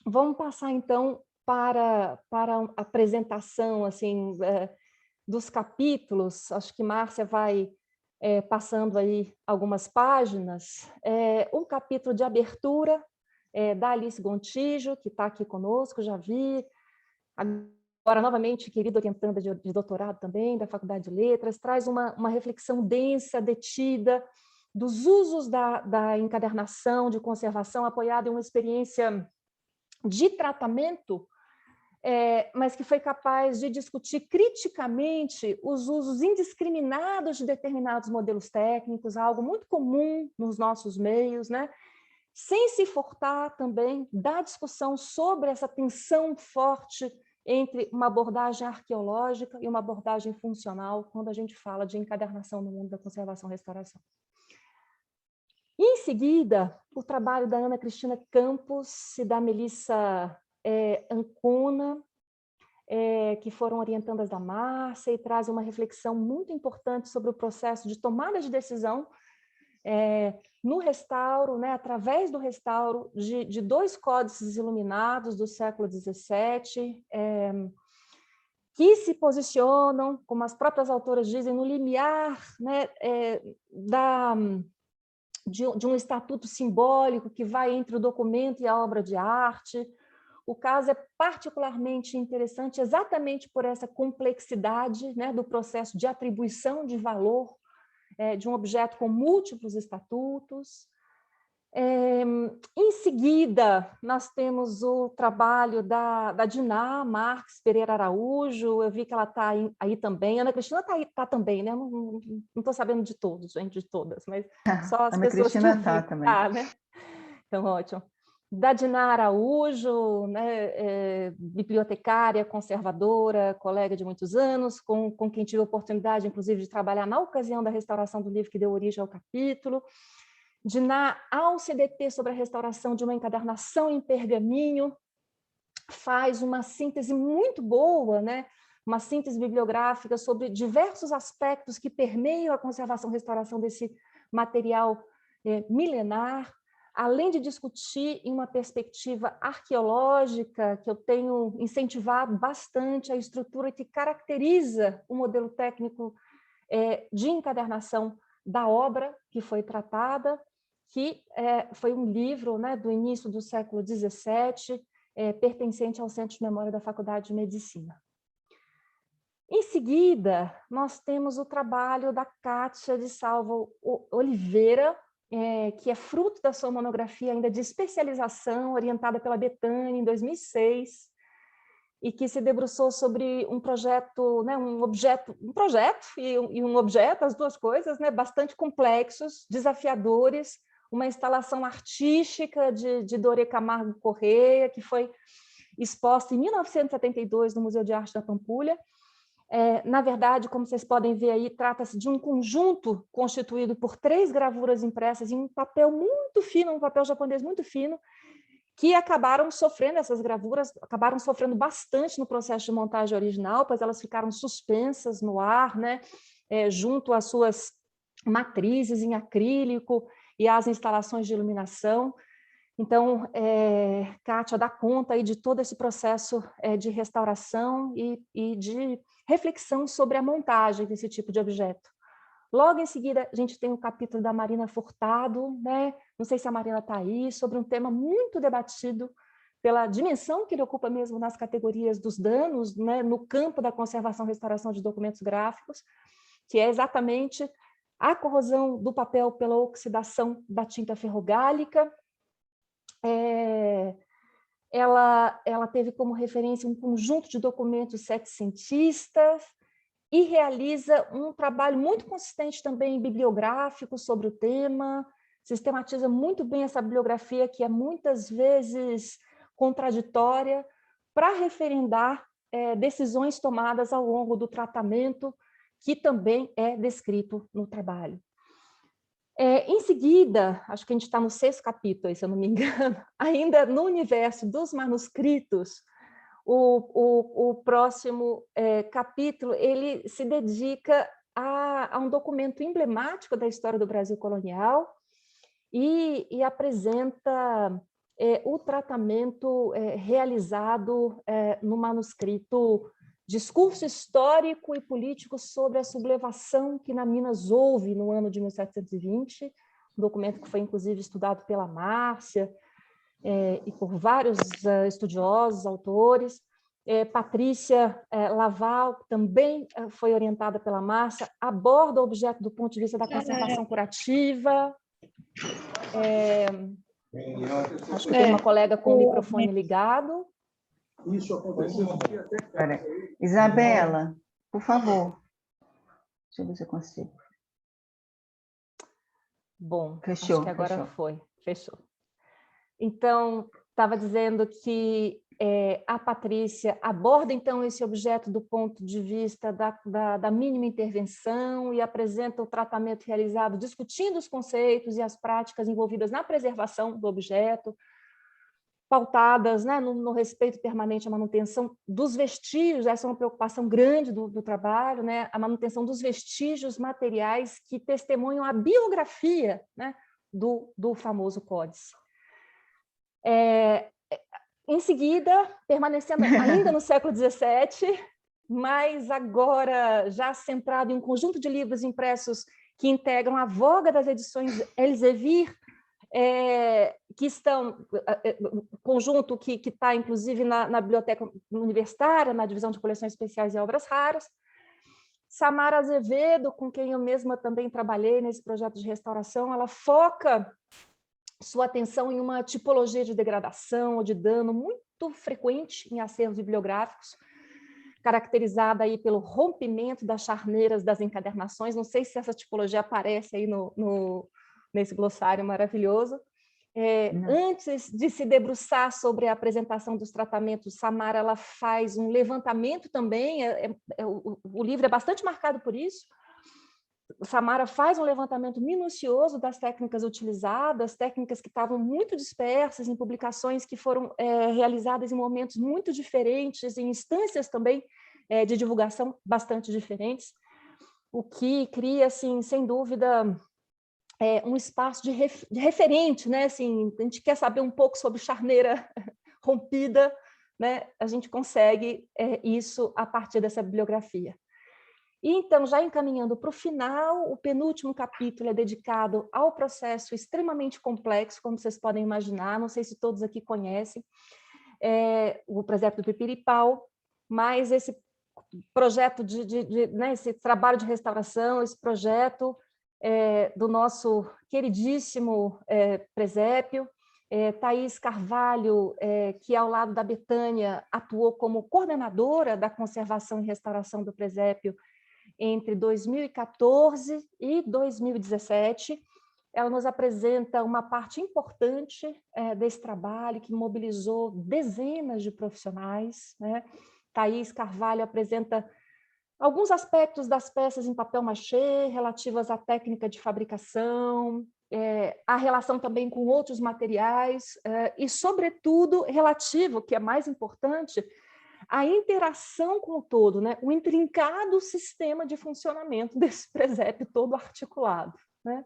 vamos passar, então, para a apresentação, assim, dos capítulos. Acho que Márcia vai passando aí algumas páginas. Um capítulo de abertura da Alice Gontijo, que está aqui conosco, já vi. Agora, novamente, querida orientanda de doutorado também, da Faculdade de Letras, traz uma reflexão densa, detida, dos usos da encadernação, de conservação, apoiada em uma experiência de tratamento, mas que foi capaz de discutir criticamente os usos indiscriminados de determinados modelos técnicos, algo muito comum nos nossos meios, né? Sem se furtar também da discussão sobre essa tensão forte entre uma abordagem arqueológica e uma abordagem funcional, quando a gente fala de encadernação no mundo da conservação e restauração. Em seguida, o trabalho da Ana Cristina Campos e da Melissa Ancona, que foram orientandas da Márcia, e trazem uma reflexão muito importante sobre o processo de tomada de decisão no restauro, né, através do restauro de 2 códices iluminados do século XVII, que se posicionam, como as próprias autoras dizem, no limiar, né, de um estatuto simbólico que vai entre o documento e a obra de arte. O caso é particularmente interessante exatamente por essa complexidade, né, do processo de atribuição de valor de um objeto com múltiplos estatutos. Em seguida, nós temos o trabalho da Diná Marques Pereira Araújo. Eu vi que ela está aí também. Ana Cristina está também, né? Não estou sabendo de todos, gente, de todas, mas só as Ana pessoas Cristina que está também. né? Então, ótimo. Da Diná Araújo, né, bibliotecária, conservadora, colega de muitos anos, com quem tive a oportunidade, inclusive, de trabalhar na ocasião da restauração do livro que deu origem ao capítulo. Diná, ao CDP sobre a restauração de uma encadernação em pergaminho, faz uma síntese muito boa, né, uma síntese bibliográfica sobre diversos aspectos que permeiam a conservação e restauração desse material milenar, além de discutir em uma perspectiva arqueológica, que eu tenho incentivado bastante, a estrutura que caracteriza o modelo técnico de encadernação da obra que foi tratada, que foi um livro, né, do início do século XVII, pertencente ao Centro de Memória da Faculdade de Medicina. Em seguida, nós temos o trabalho da Kátia de Salvo Oliveira, que é fruto da sua monografia ainda de especialização, orientada pela Betânia em 2006, e que se debruçou sobre um projeto, né, um projeto e um objeto, as duas coisas, né, bastante complexos, desafiadores, uma instalação artística de Dorê Camargo Correia, que foi exposta em 1972 no Museu de Arte da Pampulha. Na verdade, como vocês podem ver aí, trata-se de um conjunto constituído por 3 gravuras impressas em um papel muito fino, um papel japonês muito fino, que acabaram sofrendo, essas gravuras acabaram sofrendo bastante no processo de montagem original, pois elas ficaram suspensas no ar, né, junto às suas matrizes em acrílico e às instalações de iluminação. Então, Kátia dá conta aí de todo esse processo de restauração e de reflexão sobre a montagem desse tipo de objeto. Logo em seguida, a gente tem o capítulo da Marina Furtado, né? Não sei se a Marina está aí, sobre um tema muito debatido pela dimensão que ele ocupa mesmo nas categorias dos danos, né? No campo da conservação e restauração de documentos gráficos, que é exatamente a corrosão do papel pela oxidação da tinta ferrogálica. Ela teve como referência um conjunto de documentos setecentistas, e realiza um trabalho muito consistente também bibliográfico sobre o tema, sistematiza muito bem essa bibliografia, que é muitas vezes contraditória, para referendar decisões tomadas ao longo do tratamento, que também é descrito no trabalho. Em seguida, acho que a gente está no 6º capítulo, se eu não me engano, ainda no universo dos manuscritos, o próximo capítulo ele se dedica a um documento emblemático da história do Brasil colonial e apresenta o tratamento realizado no manuscrito Discurso Histórico e Político sobre a Sublevação que na Minas houve no ano de 1720, um documento que foi inclusive estudado pela Márcia, e por vários estudiosos, autores. Patrícia Laval, também foi orientada pela Márcia, aborda o objeto do ponto de vista da conservação curativa. Acho que tem uma colega com o microfone ligado. Isso aconteceu até... Isabela, por favor. Deixa eu ver se eu consigo. Bom, fechou, acho que agora fechou. Fechou. Então, estava dizendo que a Patrícia aborda, então, esse objeto do ponto de vista da mínima intervenção e apresenta o tratamento realizado discutindo os conceitos e as práticas envolvidas na preservação do objeto, pautadas, né, no respeito permanente à manutenção dos vestígios. Essa é uma preocupação grande do trabalho, né, a manutenção dos vestígios materiais que testemunham a biografia, né, do famoso códice. Em seguida, permanecendo ainda no século XVII, mas agora já centrado em um conjunto de livros impressos que integram a voga das edições Elsevier, que estão, conjunto que está, inclusive, na Biblioteca Universitária, na Divisão de Coleções Especiais e Obras Raras. Samara Azevedo, com quem eu mesma também trabalhei nesse projeto de restauração, ela foca sua atenção em uma tipologia de degradação ou de dano muito frequente em acervos bibliográficos, caracterizada aí pelo rompimento das charneiras das encadernações. Não sei se essa tipologia aparece aí nesse glossário maravilhoso. Antes de se debruçar sobre a apresentação dos tratamentos, Samara ela faz um levantamento também, o livro é bastante marcado por isso. Samara faz um levantamento minucioso das técnicas utilizadas, técnicas que estavam muito dispersas em publicações que foram realizadas em momentos muito diferentes, em instâncias também de divulgação bastante diferentes, o que cria, assim, sem dúvida, um espaço de referente, né? Assim, a gente quer saber um pouco sobre charneira rompida, né? A gente consegue isso a partir dessa bibliografia. E, então, já encaminhando para o final, o penúltimo capítulo é dedicado ao processo extremamente complexo, como vocês podem imaginar, não sei se todos aqui conhecem, o presépio do Pipiripau, mais esse projeto né, esse trabalho de restauração, esse projeto do nosso queridíssimo presépio, Thaís Carvalho, que ao lado da Betânia atuou como coordenadora da conservação e restauração do presépio entre 2014 e 2017. Ela nos apresenta uma parte importante desse trabalho que mobilizou dezenas de profissionais, né? Thaís Carvalho apresenta alguns aspectos das peças em papel machê relativas à técnica de fabricação, a relação também com outros materiais e, sobretudo, relativo, que é mais importante, a interação com o todo, né? O intrincado sistema de funcionamento desse presépio todo articulado, né?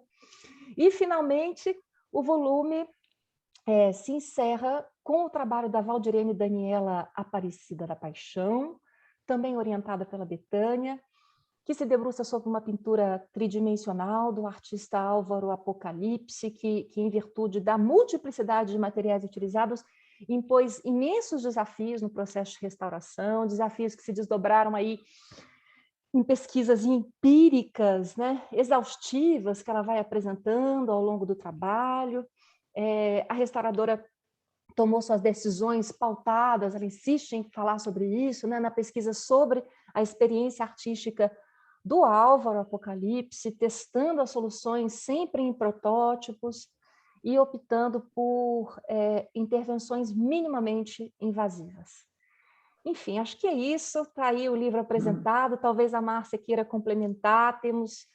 E, finalmente, o volume se encerra com o trabalho da Valdirene Daniela Aparecida da Paixão, também orientada pela Betânia, que se debruça sobre uma pintura tridimensional do artista Álvaro Apocalipse, que em virtude da multiplicidade de materiais utilizados, impôs imensos desafios no processo de restauração, desafios que se desdobraram aí em pesquisas empíricas, né, exaustivas, que ela vai apresentando ao longo do trabalho. A restauradora tomou suas decisões pautadas, ela insiste em falar sobre isso, né, na pesquisa sobre a experiência artística do Álvaro Apocalipse, testando as soluções sempre em protótipos e optando por intervenções minimamente invasivas. Enfim, acho que é isso, está aí o livro apresentado, talvez a Márcia queira complementar, temos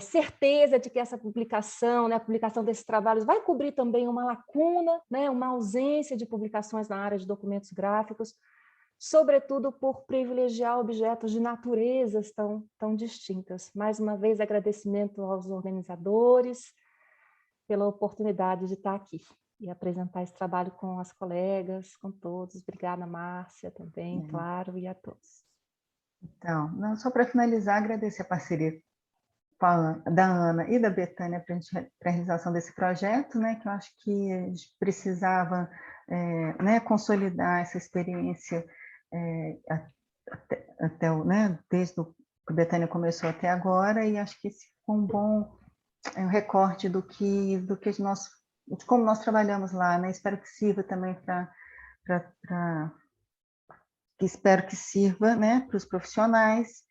certeza de que essa publicação, né, a publicação desses trabalhos vai cobrir também uma lacuna, né, uma ausência de publicações na área de documentos gráficos, sobretudo por privilegiar objetos de naturezas tão distintas. Mais uma vez, agradecimento aos organizadores pela oportunidade de estar aqui e apresentar esse trabalho com as colegas, com todos. Obrigada, Márcia, também, claro, e a todos. Então, não, só para finalizar, agradecer a parceria da Ana e da Betânia para a realização desse projeto, né, que eu acho que a gente precisava né, consolidar essa experiência até né, desde que a Betânia começou até agora, e acho que esse foi um bom recorte de como nós trabalhamos lá, né? Espero que sirva também espero que sirva, né, para os profissionais.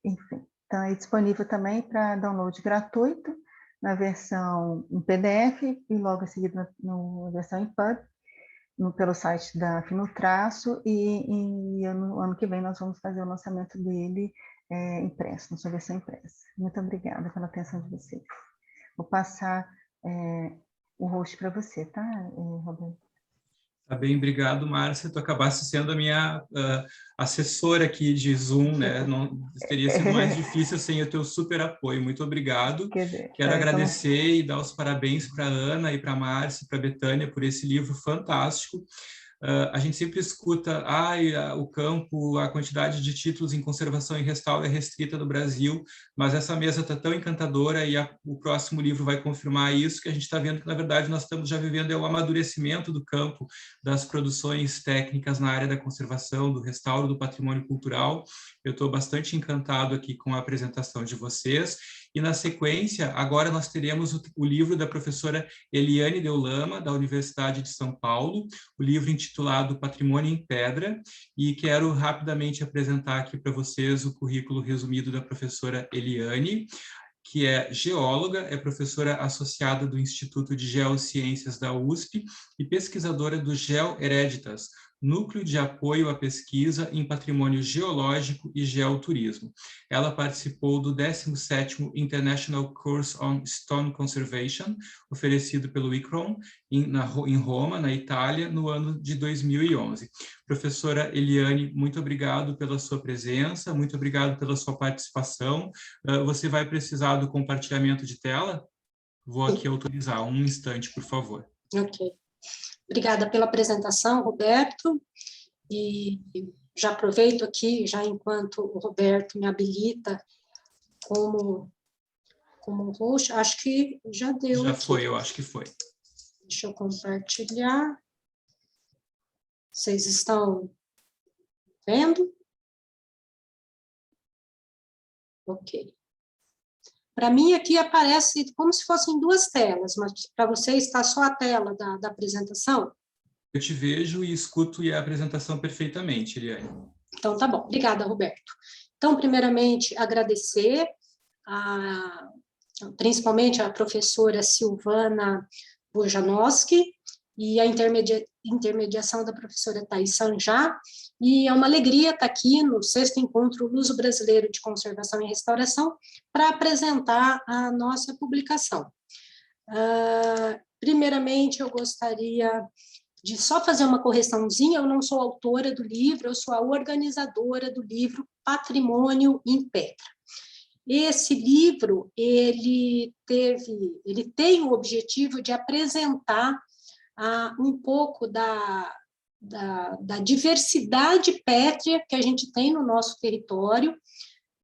Enfim, está aí disponível também para download gratuito na versão em PDF e logo em seguida na versão EPUB, pelo site da Finutraço, e no ano que vem nós vamos fazer o lançamento dele impresso, na sua versão impressa. Muito obrigada pela atenção de vocês. Vou passar o host para você, tá, Roberto? Tá bem, obrigado, Márcia. Tu acabaste sendo a minha assessora aqui de Zoom, né? Não teria sido mais difícil sem o teu super apoio. Muito obrigado. Quero agradecer e dar os parabéns para a Ana e para a Márcia e para a Betânia por esse livro fantástico. A gente sempre escuta, o campo, a quantidade de títulos em conservação e restauro é restrita no Brasil, mas essa mesa está tão encantadora e o próximo livro vai confirmar isso, que a gente está vendo que, na verdade, nós estamos já vivendo o amadurecimento do campo das produções técnicas na área da conservação, do restauro, do patrimônio cultural. Eu estou bastante encantado aqui com a apresentação de vocês. E, na sequência, agora nós teremos o livro da professora Eliane Deulama, da Universidade de São Paulo, o livro intitulado Patrimônio em Pedra, e quero rapidamente apresentar aqui para vocês o currículo resumido da professora Eliane, que é geóloga, é professora associada do Instituto de Geociências da USP e pesquisadora do GeoHereditas, Núcleo de Apoio à Pesquisa em Patrimônio Geológico e Geoturismo. Ela participou do 17º International Course on Stone Conservation, oferecido pelo ICRON, em Roma, na Itália, no ano de 2011. Professora Eliane, muito obrigado pela sua presença, muito obrigado pela sua participação. Você vai precisar do compartilhamento de tela? Vou aqui autorizar. Um instante, por favor. Ok. Obrigada pela apresentação, Roberto, e já aproveito aqui, já enquanto o Roberto me habilita como host, acho que já deu. Já aqui. foi, eu acho que foi. Deixa eu compartilhar. Vocês estão vendo? Ok. Para mim, aqui aparece como se fossem duas telas, mas para você está só a tela da apresentação? Eu te vejo e escuto a apresentação perfeitamente, Eliane. Então, tá bom. Obrigada, Roberto. Então, primeiramente, agradecer principalmente a professora Silvana Bojanowski e a intermediação da professora Thais Sanjá, e é uma alegria estar aqui no 6º Encontro Luso Brasileiro de Conservação e Restauração para apresentar a nossa publicação. Primeiramente, eu gostaria de só fazer uma correçãozinha, eu não sou autora do livro, eu sou a organizadora do livro Patrimônio em Pedra. Esse livro, ele tem o objetivo de apresentar um pouco da diversidade pétrea que a gente tem no nosso território,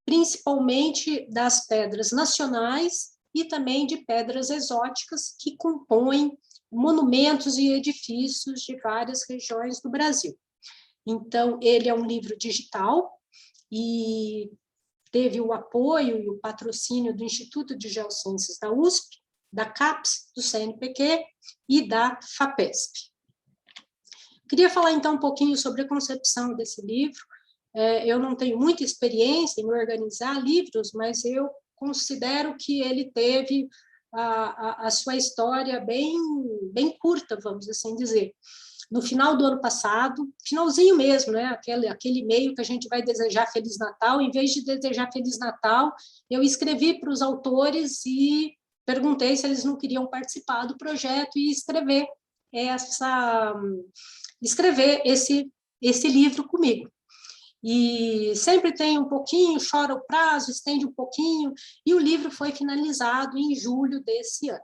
principalmente das pedras nacionais e também de pedras exóticas que compõem monumentos e edifícios de várias regiões do Brasil. Então, ele é um livro digital e teve o apoio e o patrocínio do Instituto de Geociências da USP, da CAPES, do CNPq e da FAPESP. Queria falar, então, um pouquinho sobre a concepção desse livro. Eu não tenho muita experiência em organizar livros, mas eu considero que ele teve a sua história bem curta, vamos assim dizer. No final do ano passado, finalzinho mesmo, né? Aquele e-mail que a gente vai desejar Feliz Natal, em vez de desejar Feliz Natal, eu escrevi para os autores e perguntei se eles não queriam participar do projeto e escrever esse livro comigo. E sempre tem um pouquinho, chora o prazo, estende um pouquinho, e o livro foi finalizado em julho desse ano.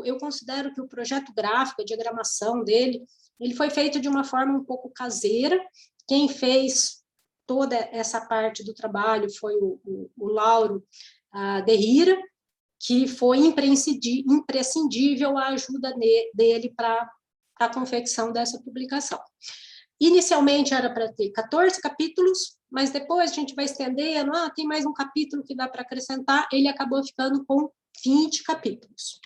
Eu considero que o projeto gráfico, a diagramação dele, ele foi feito de uma forma um pouco caseira. Quem fez toda essa parte do trabalho foi o Lauro Derrira, que foi imprescindível a ajuda dele para a confecção dessa publicação. Inicialmente era para ter 14 capítulos, mas depois a gente vai estendendo, tem mais um capítulo que dá para acrescentar, ele acabou ficando com 20 capítulos.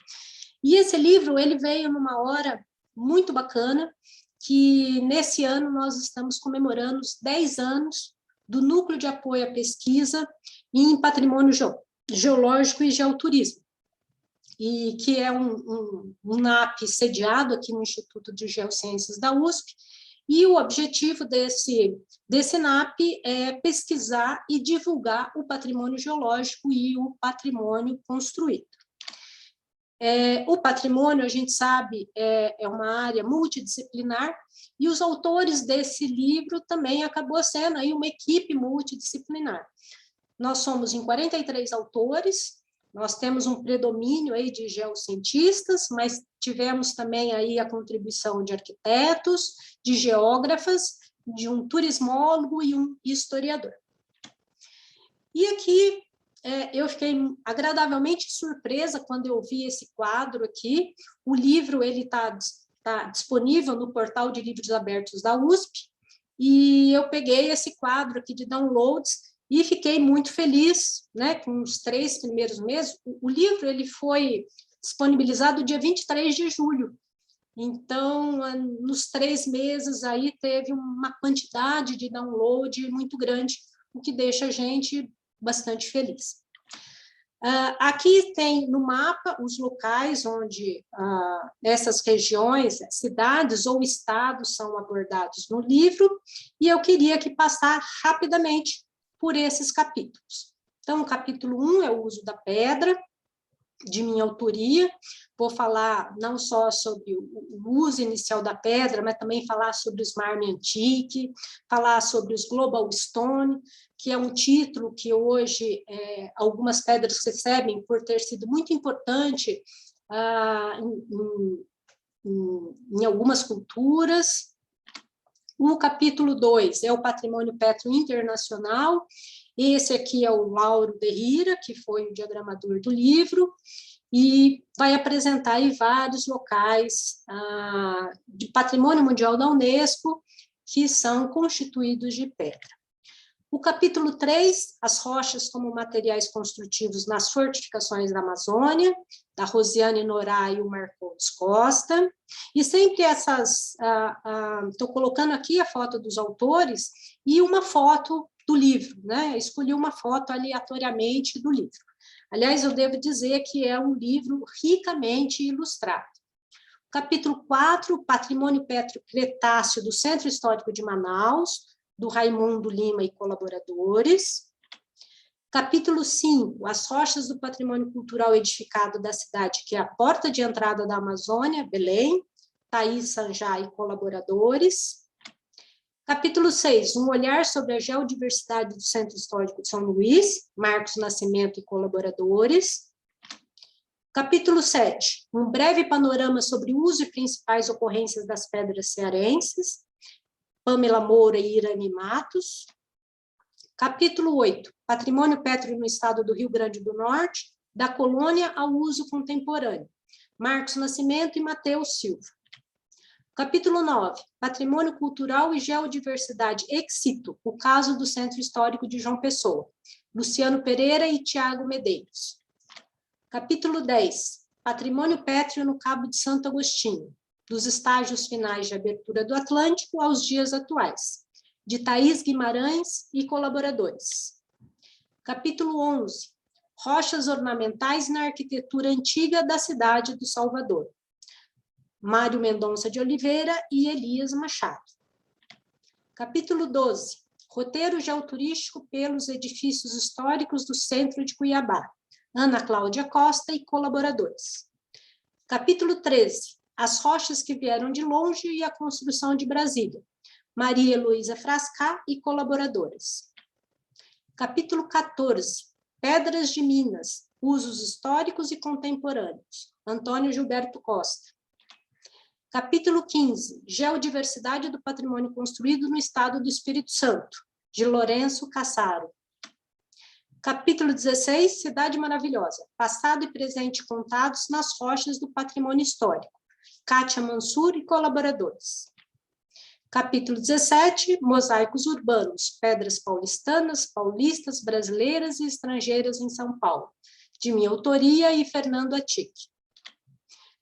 E esse livro, ele veio numa hora muito bacana, que nesse ano nós estamos comemorando os 10 anos do Núcleo de Apoio à Pesquisa em Patrimônio Geológico e Geoturismo, e que é um NAP sediado aqui no Instituto de Geociências da USP, e o objetivo desse NAP é pesquisar e divulgar o patrimônio geológico e o patrimônio construído. O patrimônio, a gente sabe, é uma área multidisciplinar, e os autores desse livro também acabou sendo aí uma equipe multidisciplinar. Nós somos em 43 autores, nós temos um predomínio aí de geocientistas, mas tivemos também aí a contribuição de arquitetos, de geógrafas, de um turismólogo e um historiador. E aqui eu fiquei agradavelmente surpresa quando eu vi esse quadro aqui. O livro está disponível no portal de livros abertos da USP, e eu peguei esse quadro aqui de downloads e fiquei muito feliz, né, com os 3 primeiros meses. O livro ele foi disponibilizado dia 23 de julho. Então, nos 3 meses aí teve uma quantidade de download muito grande, o que deixa a gente bastante feliz. Aqui tem no mapa os locais onde essas regiões, cidades ou estados são abordados no livro, e eu queria aqui passar rapidamente por esses capítulos. Então, o capítulo 1 é o uso da pedra, de minha autoria. Vou falar não só sobre o uso inicial da pedra, mas também falar sobre o Smarmy Antique, falar sobre os Global Stone, que é um título que hoje algumas pedras recebem por ter sido muito importante em algumas culturas. O capítulo 2 é o patrimônio pétreo internacional. Esse aqui é o Lauro Berrira, que foi o diagramador do livro, e vai apresentar aí vários locais de patrimônio mundial da Unesco que são constituídos de pedra. O capítulo 3, as rochas como materiais construtivos nas fortificações da Amazônia, da Rosiane Norá e o Marcos Costa. E sempre essas... Estou colocando aqui a foto dos autores e uma foto do livro, né? Escolhi uma foto aleatoriamente do livro. Aliás, eu devo dizer que é um livro ricamente ilustrado. Capítulo 4, Patrimônio Petro-Cretáceo do Centro Histórico de Manaus, do Raimundo Lima e colaboradores. Capítulo 5, as rochas do patrimônio cultural edificado da cidade, que é a porta de entrada da Amazônia, Belém, Thaís Sanjá e colaboradores. Capítulo 6, um olhar sobre a geodiversidade do Centro Histórico de São Luís, Marcos Nascimento e colaboradores. Capítulo 7, um breve panorama sobre o uso e principais ocorrências das pedras cearenses, Pamela Moura e Irani Matos. Capítulo 8, patrimônio pétreo no estado do Rio Grande do Norte, da colônia ao uso contemporâneo, Marcos Nascimento e Matheus Silva. Capítulo 9, patrimônio cultural e geodiversidade ex situ, o caso do Centro Histórico de João Pessoa, Luciano Pereira e Tiago Medeiros. Capítulo 10, patrimônio pétreo no Cabo de Santo Agostinho, dos estágios finais de abertura do Atlântico aos dias atuais, de Thaís Guimarães e colaboradores. Capítulo 11, rochas ornamentais na arquitetura antiga da cidade do Salvador, Mário Mendonça de Oliveira e Elias Machado. Capítulo 12, roteiro geoturístico pelos edifícios históricos do centro de Cuiabá, Ana Cláudia Costa e colaboradores. Capítulo 13, as rochas que vieram de longe e a construção de Brasília, Maria Heloísa Frascá e colaboradores. Capítulo 14, pedras de Minas, usos históricos e contemporâneos, Antônio Gilberto Costa. Capítulo 15, geodiversidade do patrimônio construído no estado do Espírito Santo, de Lourenço Cassaro. Capítulo 16, Cidade Maravilhosa, passado e presente contados nas rochas do patrimônio histórico, Kátia Mansur e colaboradores. Capítulo 17, mosaicos urbanos, pedras paulistanas, paulistas, brasileiras e estrangeiras em São Paulo, de minha autoria e Fernando Atique.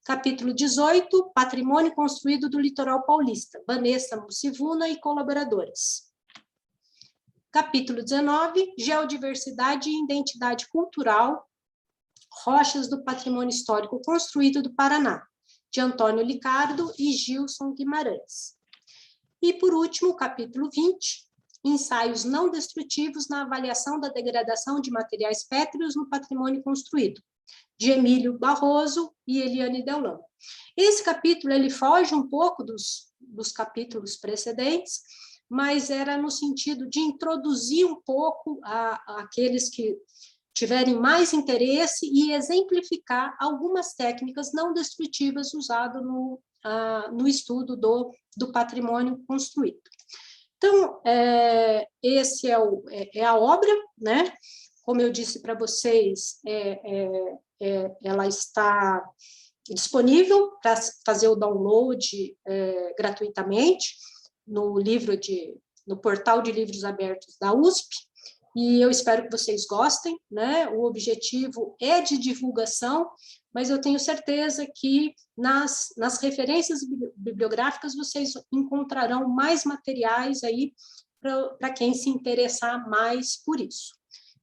Capítulo 18, patrimônio construído do litoral paulista, Vanessa Mucivuna e colaboradores. Capítulo 19, geodiversidade e identidade cultural, rochas do patrimônio histórico construído do Paraná, de Antônio Licardo e Gilson Guimarães. E, por último, o capítulo 20, ensaios não destrutivos na avaliação da degradação de materiais pétreos no patrimônio construído, de Emílio Barroso e Eliane Deulão. Esse capítulo ele foge um pouco dos capítulos precedentes, mas era no sentido de introduzir um pouco aqueles que tiverem mais interesse e exemplificar algumas técnicas não destrutivas usadas no estudo do patrimônio construído. Então, esse é a obra, né? Como eu disse para vocês, ela está disponível para fazer o download gratuitamente no portal de livros abertos da USP, e eu espero que vocês gostem, né? O objetivo é de divulgação, mas eu tenho certeza que nas referências bibliográficas vocês encontrarão mais materiais aí para quem se interessar mais por isso.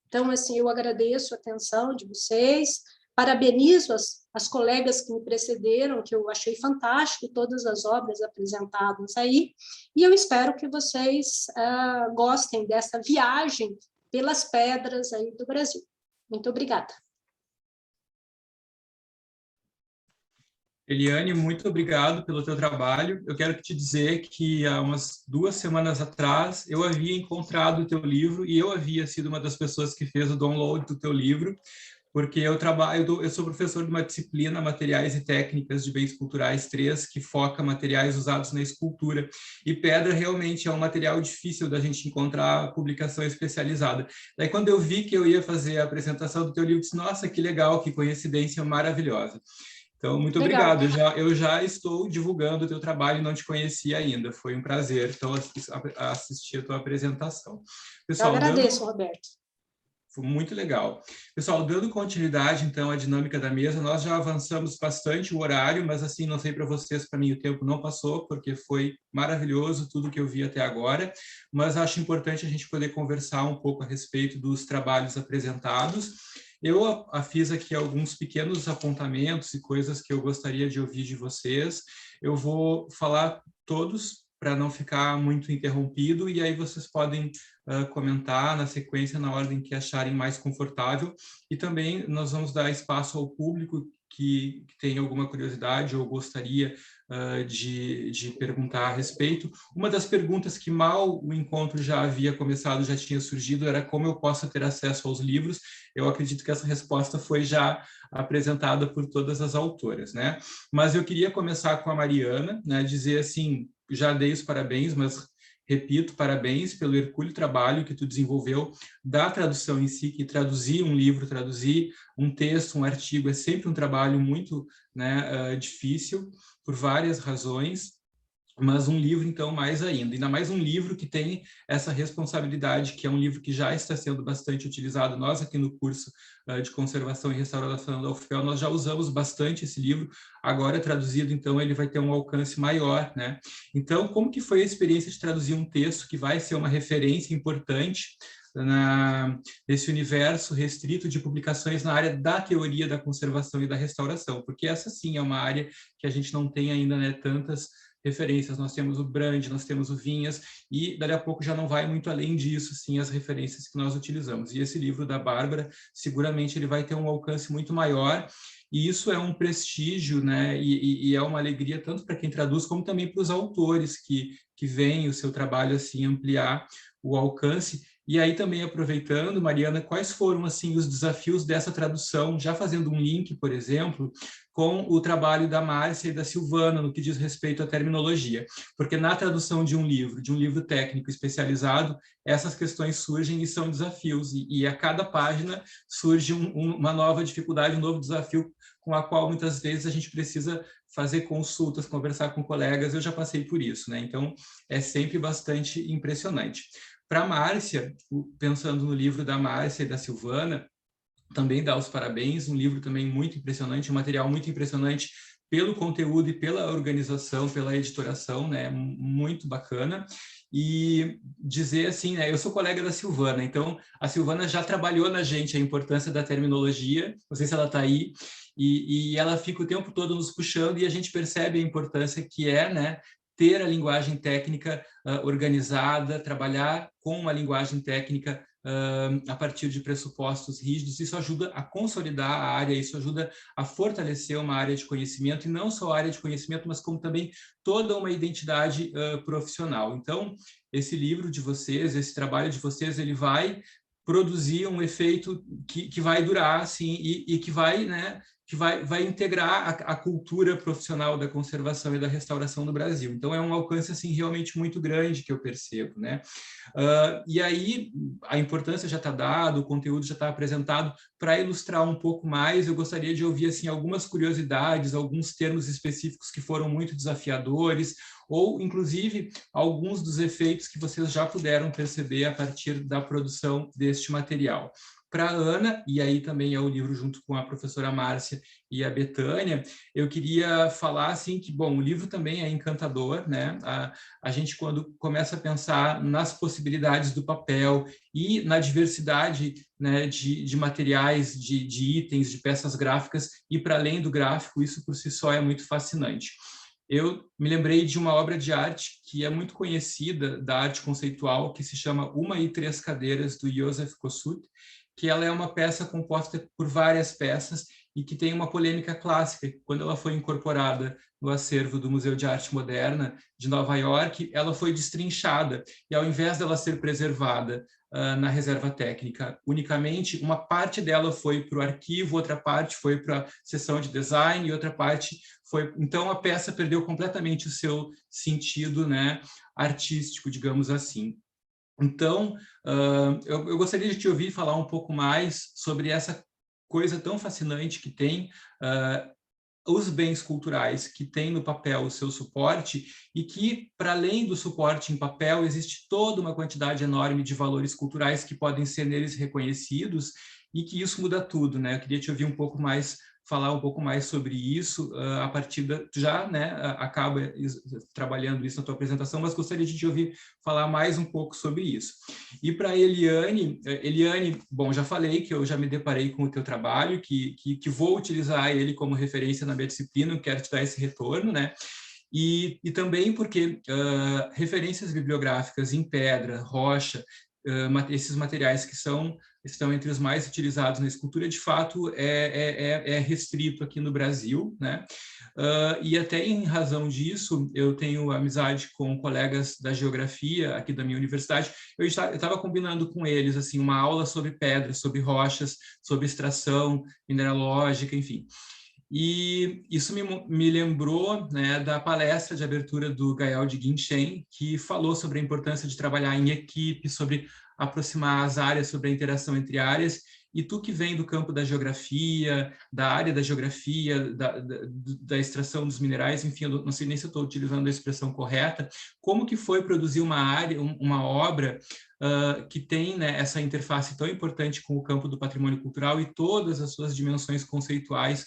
Então, assim, eu agradeço a atenção de vocês, parabenizo as colegas que me precederam, que eu achei fantástico todas as obras apresentadas aí, e eu espero que vocês gostem dessa viagem pelas pedras aí do Brasil. Muito obrigada. Eliane, muito obrigado pelo teu trabalho. Eu quero te dizer que há umas 2 semanas atrás eu havia encontrado o teu livro e eu havia sido uma das pessoas que fez o download do teu livro, porque eu sou professor de uma disciplina, Materiais e Técnicas de Bens Culturais 3, que foca materiais usados na escultura, e pedra realmente é um material difícil da gente encontrar publicação especializada. Daí, quando eu vi que eu ia fazer a apresentação do teu livro, disse, nossa, que legal, que coincidência maravilhosa. Então, muito obrigado. Eu já estou divulgando o teu trabalho e não te conhecia ainda. Foi um prazer então, assistir a tua apresentação. Pessoal, eu agradeço, Roberto. Foi muito legal. Pessoal, dando continuidade, então, à dinâmica da mesa, nós já avançamos bastante o horário, mas, assim, não sei para vocês, para mim o tempo não passou, porque foi maravilhoso tudo que eu vi até agora, mas acho importante a gente poder conversar um pouco a respeito dos trabalhos apresentados. Eu fiz aqui alguns pequenos apontamentos e coisas que eu gostaria de ouvir de vocês. Eu vou falar todos para não ficar muito interrompido, e aí vocês podem comentar na sequência, na ordem que acharem mais confortável. E também nós vamos dar espaço ao público que tem alguma curiosidade ou gostaria de perguntar a respeito. Uma das perguntas que mal o encontro já havia começado, já tinha surgido, era como eu posso ter acesso aos livros. Eu acredito que essa resposta foi já apresentada por todas as autoras, né? Mas eu queria começar com a Mariana, né? Dizer assim, já dei os parabéns, mas repito, parabéns pelo hercúleo trabalho que tu desenvolveu da tradução em si, que traduzir um livro, traduzir um texto, um artigo, é sempre um trabalho muito, né, difícil, por várias razões, mas um livro, então, mais ainda mais um livro que tem essa responsabilidade, que é um livro que já está sendo bastante utilizado. Nós, aqui no curso de Conservação e Restauração da UFPEL, nós já usamos bastante esse livro, agora traduzido, então, ele vai ter um alcance maior, né? Então, como que foi a experiência de traduzir um texto que vai ser uma referência importante nesse universo restrito de publicações na área da teoria da conservação e da restauração? Porque essa, sim, é uma área que a gente não tem ainda, né, tantas referências. Nós temos o Brand, nós temos o Vinhas, e dali a pouco já não vai muito além disso, sim, as referências que nós utilizamos. E esse livro da Bárbara, seguramente ele vai ter um alcance muito maior, e isso é um prestígio, né, e é uma alegria tanto para quem traduz, como também para os autores que veem o seu trabalho assim ampliar o alcance. E aí também aproveitando, Mariana, quais foram assim os desafios dessa tradução, já fazendo um link, por exemplo, com o trabalho da Márcia e da Silvana no que diz respeito à terminologia, porque na tradução de um livro técnico especializado, essas questões surgem e são desafios, e a cada página surge uma nova dificuldade, um novo desafio com a qual muitas vezes a gente precisa fazer consultas, conversar com colegas. Eu já passei por isso, né? Então é sempre bastante impressionante. Para a Márcia, pensando no livro da Márcia e da Silvana, também dá os parabéns, um livro também muito impressionante, um material muito impressionante pelo conteúdo e pela organização, pela editoração, né? Muito bacana. E dizer assim, né? Eu sou colega da Silvana, então a Silvana já trabalhou na gente a importância da terminologia, não sei se ela está aí, e ela fica o tempo todo nos puxando, e a gente percebe a importância que é, né, ter a linguagem técnica organizada, trabalhar com uma linguagem técnica a partir de pressupostos rígidos. Isso ajuda a consolidar a área, isso ajuda a fortalecer uma área de conhecimento, e não só a área de conhecimento, mas como também toda uma identidade profissional. Então, esse livro de vocês, esse trabalho de vocês, ele vai produzir um efeito que vai durar, assim, e que vai, né, que vai integrar a cultura profissional da conservação e da restauração no Brasil. Então, é um alcance assim, realmente muito grande que eu percebo, né? E aí, a importância já está dada, o conteúdo já está apresentado. Para ilustrar um pouco mais, eu gostaria de ouvir assim, algumas curiosidades, alguns termos específicos que foram muito desafiadores, ou, inclusive, alguns dos efeitos que vocês já puderam perceber a partir da produção deste material. Para a Ana, e aí também é o livro junto com a professora Márcia e a Betânia, eu queria falar assim que, bom, o livro também é encantador, né? A gente, quando começa a pensar nas possibilidades do papel e na diversidade, né, de materiais, de itens, de peças gráficas, e para além do gráfico, isso por si só é muito fascinante. Eu me lembrei de uma obra de arte que é muito conhecida, da arte conceitual, que se chama Uma e Três Cadeiras, do Joseph Kosuth, que ela é uma peça composta por várias peças, e que tem uma polêmica clássica. Quando ela foi incorporada no acervo do Museu de Arte Moderna de Nova York, ela foi destrinchada, e ao invés dela ser preservada na reserva técnica unicamente, uma parte dela foi para o arquivo, outra parte foi para a seção de design, e outra parte foi... Então, a peça perdeu completamente o seu sentido, né, artístico, digamos assim. Então, eu gostaria de te ouvir falar um pouco mais sobre essa coisa tão fascinante que tem os bens culturais, que tem no papel o seu suporte, e que, para além do suporte em papel, existe toda uma quantidade enorme de valores culturais que podem ser neles reconhecidos, e que isso muda tudo, né? Eu queria te ouvir um pouco mais, falar um pouco mais sobre isso, a partir da... Já, né, acaba trabalhando isso na tua apresentação, mas gostaria de te ouvir falar mais um pouco sobre isso. E para Eliane, bom, já falei que eu já me deparei com o teu trabalho, que vou utilizar ele como referência na minha disciplina, quero te dar esse retorno, né? E também porque referências bibliográficas em pedra, rocha, esses materiais que estão entre os mais utilizados na escultura, de fato, é restrito aqui no Brasil, né? E até em razão disso, eu tenho amizade com colegas da geografia aqui da minha universidade. Eu estava combinando com eles assim uma aula sobre pedras, sobre rochas, sobre extração mineralógica, enfim. E isso me lembrou, né, da palestra de abertura do Gael de Guinchen, que falou sobre a importância de trabalhar em equipe, sobre aproximar as áreas, sobre a interação entre áreas. E tu que vem do campo da geografia, da área da geografia, da extração dos minerais, enfim, eu não sei nem se eu estou utilizando a expressão correta, como que foi produzir uma obra que tem, né, essa interface tão importante com o campo do patrimônio cultural e todas as suas dimensões conceituais.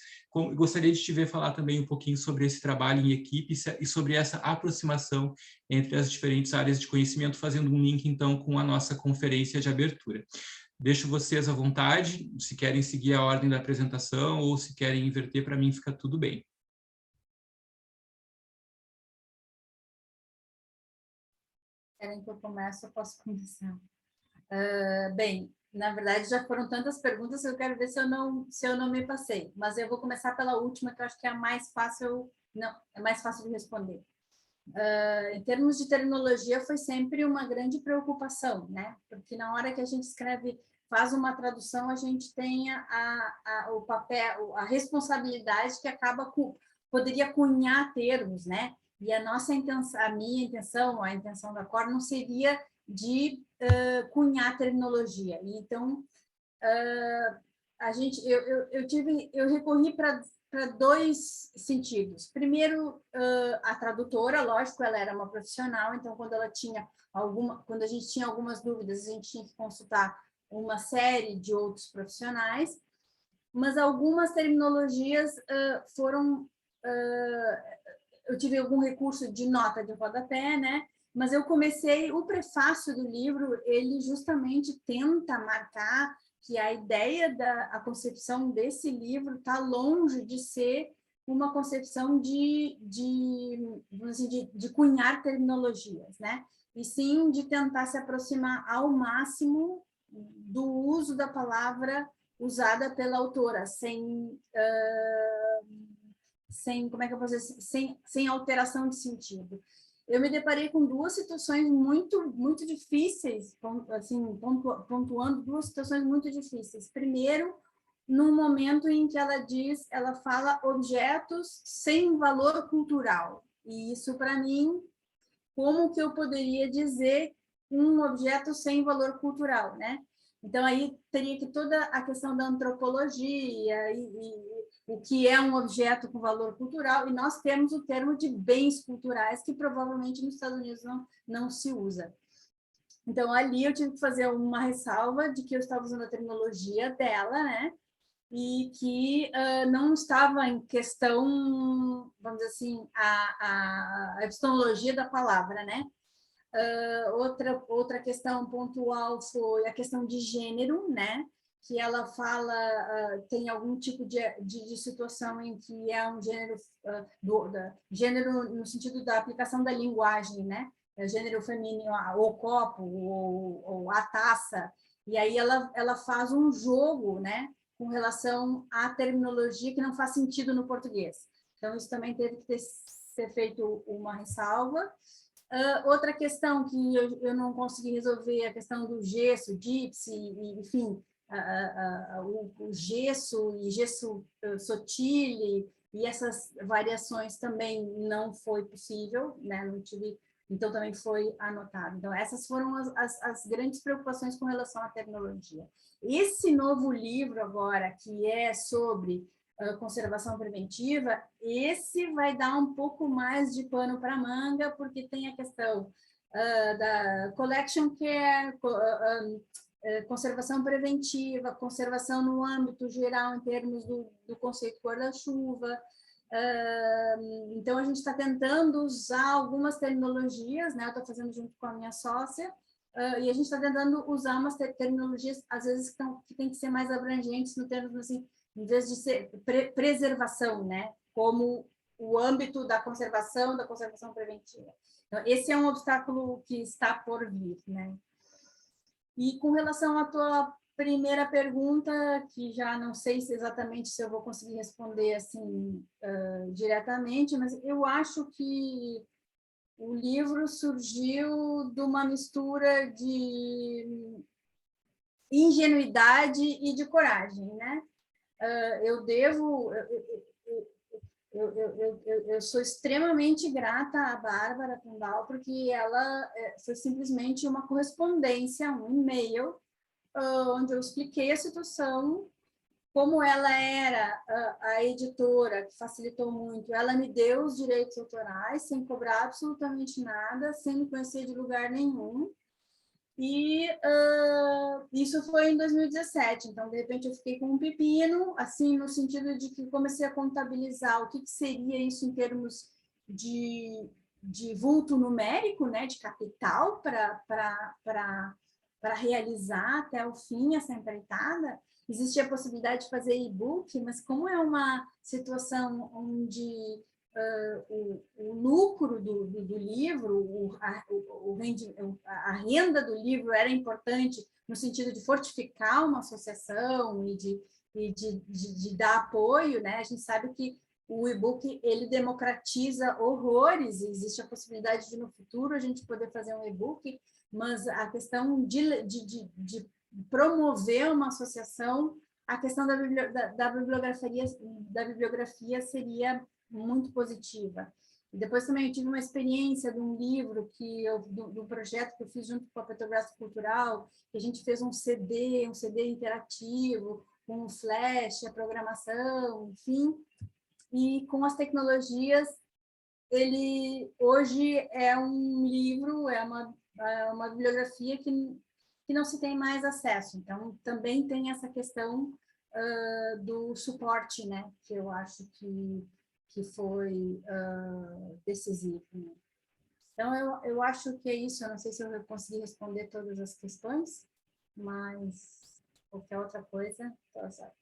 Gostaria de te ver falar também um pouquinho sobre esse trabalho em equipe e sobre essa aproximação entre as diferentes áreas de conhecimento, fazendo um link, então, com a nossa conferência de abertura. Deixo vocês à vontade, se querem seguir a ordem da apresentação ou se querem inverter, para mim fica tudo bem. Querem que eu comece, eu posso começar. Bem, na verdade, já foram tantas perguntas que eu quero ver se eu não me passei. Mas eu vou começar pela última, que eu acho que é a mais fácil, é mais fácil de responder. Em termos de terminologia, foi sempre uma grande preocupação, né? Porque na hora que a gente escreve, faz uma tradução, a gente tem o papel, a responsabilidade que acaba poderia cunhar termos, né? E a nossa intenção, a minha intenção, a intenção da Cor, não seria de cunhar terminologia. Então, eu recorri para dois sentidos. Primeiro, a tradutora, lógico, ela era uma profissional, então quando a gente tinha algumas dúvidas, a gente tinha que consultar uma série de outros profissionais, mas algumas terminologias eu tive algum recurso de nota de rodapé, né? Mas eu comecei, o prefácio do livro, ele justamente tenta marcar que a ideia a concepção desse livro está longe de ser uma concepção de cunhar terminologias, né? E sim de tentar se aproximar ao máximo do uso da palavra usada pela autora, sem como é que eu posso dizer, sem alteração de sentido. Eu me deparei com duas situações muito difíceis, assim, pontuando duas situações muito difíceis. Primeiro, num momento em que ela fala objetos sem valor cultural. E isso, para mim, como que eu poderia dizer um objeto sem valor cultural, né? Então, aí teria que toda a questão da antropologia e o que é um objeto com valor cultural, e nós temos o termo de bens culturais, que provavelmente nos Estados Unidos não se usa. Então, ali eu tive que fazer uma ressalva de que eu estava usando a terminologia dela, né? E que não estava em questão, vamos dizer assim, a epistemologia da palavra, né? Outra questão pontual foi a questão de gênero, né? Que ela fala, tem algum tipo de situação em que é um gênero, gênero no sentido da aplicação da linguagem, né? Gênero feminino, o copo, ou a taça, e aí ela faz um jogo, né? com relação à terminologia que não faz sentido no português. Então, isso também teve que ser feito uma ressalva. Outra questão que eu não consegui resolver é a questão do gesso, gypsy, enfim, o gesso e gesso sotile, e essas variações também não foi possível, né? Não tive, então também foi anotado. Então, essas foram as grandes preocupações com relação à tecnologia. Esse novo livro agora, que é sobre conservação preventiva, esse vai dar um pouco mais de pano para manga, porque tem a questão da collection care, conservação preventiva, conservação no âmbito geral, em termos do conceito guarda-chuva. Então, a gente está tentando usar algumas terminologias, né? Eu estou fazendo junto com a minha sócia, e a gente está tentando usar umas terminologias, às vezes, que tem que ser mais abrangentes, no termos, assim, em vez de ser preservação, né? Como o âmbito da conservação preventiva. Então, esse é um obstáculo que está por vir, né? E com relação à tua primeira pergunta, que já não sei exatamente se eu vou conseguir responder assim diretamente, mas eu acho que o livro surgiu de uma mistura de ingenuidade e de coragem, né? Eu sou extremamente grata à Bárbara Appenbaum, porque ela foi simplesmente uma correspondência, um e-mail, onde eu expliquei a situação, como ela era a editora, que facilitou muito, ela me deu os direitos autorais, sem cobrar absolutamente nada, sem me conhecer de lugar nenhum. E isso foi em 2017, então, de repente, eu fiquei com um pepino, assim, no sentido de que comecei a contabilizar o que seria isso em termos de vulto numérico, né, de capital para realizar até o fim essa empreitada. Existia a possibilidade de fazer e-book, mas como é uma situação onde o lucro do livro, a renda do livro era importante no sentido de fortificar uma associação e de dar apoio, né? A gente sabe que o e-book ele democratiza horrores, existe a possibilidade de no futuro a gente poder fazer um e-book, mas a questão de promover uma associação, a questão da bibliografia seria muito positiva. E depois também eu tive uma experiência de um livro do projeto que eu fiz junto com a Petrobras Cultural, que a gente fez um CD interativo, com o flash, a programação, enfim, e com as tecnologias, ele hoje é um livro, é uma bibliografia que não se tem mais acesso. Então, também tem essa questão do suporte, né, que eu acho que foi decisivo. Né? Então, eu acho que é isso. Eu não sei se eu consegui responder todas as questões, mas qualquer outra coisa, tá certo.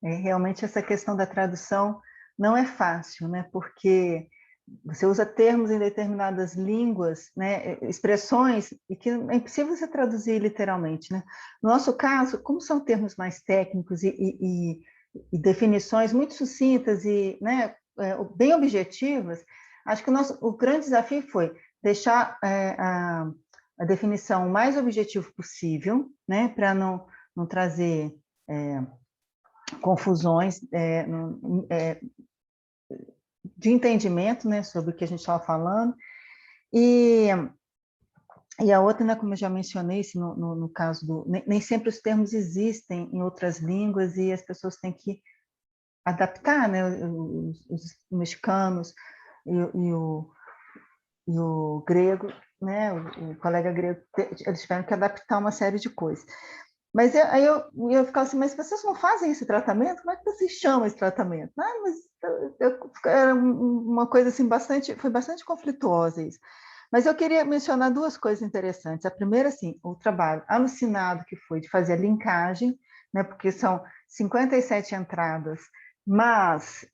Realmente, essa questão da tradução não é fácil, né? Porque você usa termos em determinadas línguas, né? Expressões, e que é impossível você traduzir literalmente, né? No nosso caso, como são termos mais técnicos e definições muito sucintas e, né, bem objetivas, acho que o grande desafio foi deixar a definição o mais objetivo possível, né? Para não trazer confusões de entendimento, né, sobre o que a gente estava falando, e a outra, né, como eu já mencionei, no caso nem sempre os termos existem em outras línguas e as pessoas têm que adaptar, né, os mexicanos e o grego, né, o colega grego, eles tiveram que adaptar uma série de coisas. Mas aí eu ficava assim, mas vocês não fazem esse tratamento? Como é que vocês chamam esse tratamento? Mas era uma coisa assim, foi bastante conflituosa isso. Mas eu queria mencionar duas coisas interessantes. A primeira, assim, o trabalho alucinado que foi de fazer a linkagem, né, porque são 57 entradas mas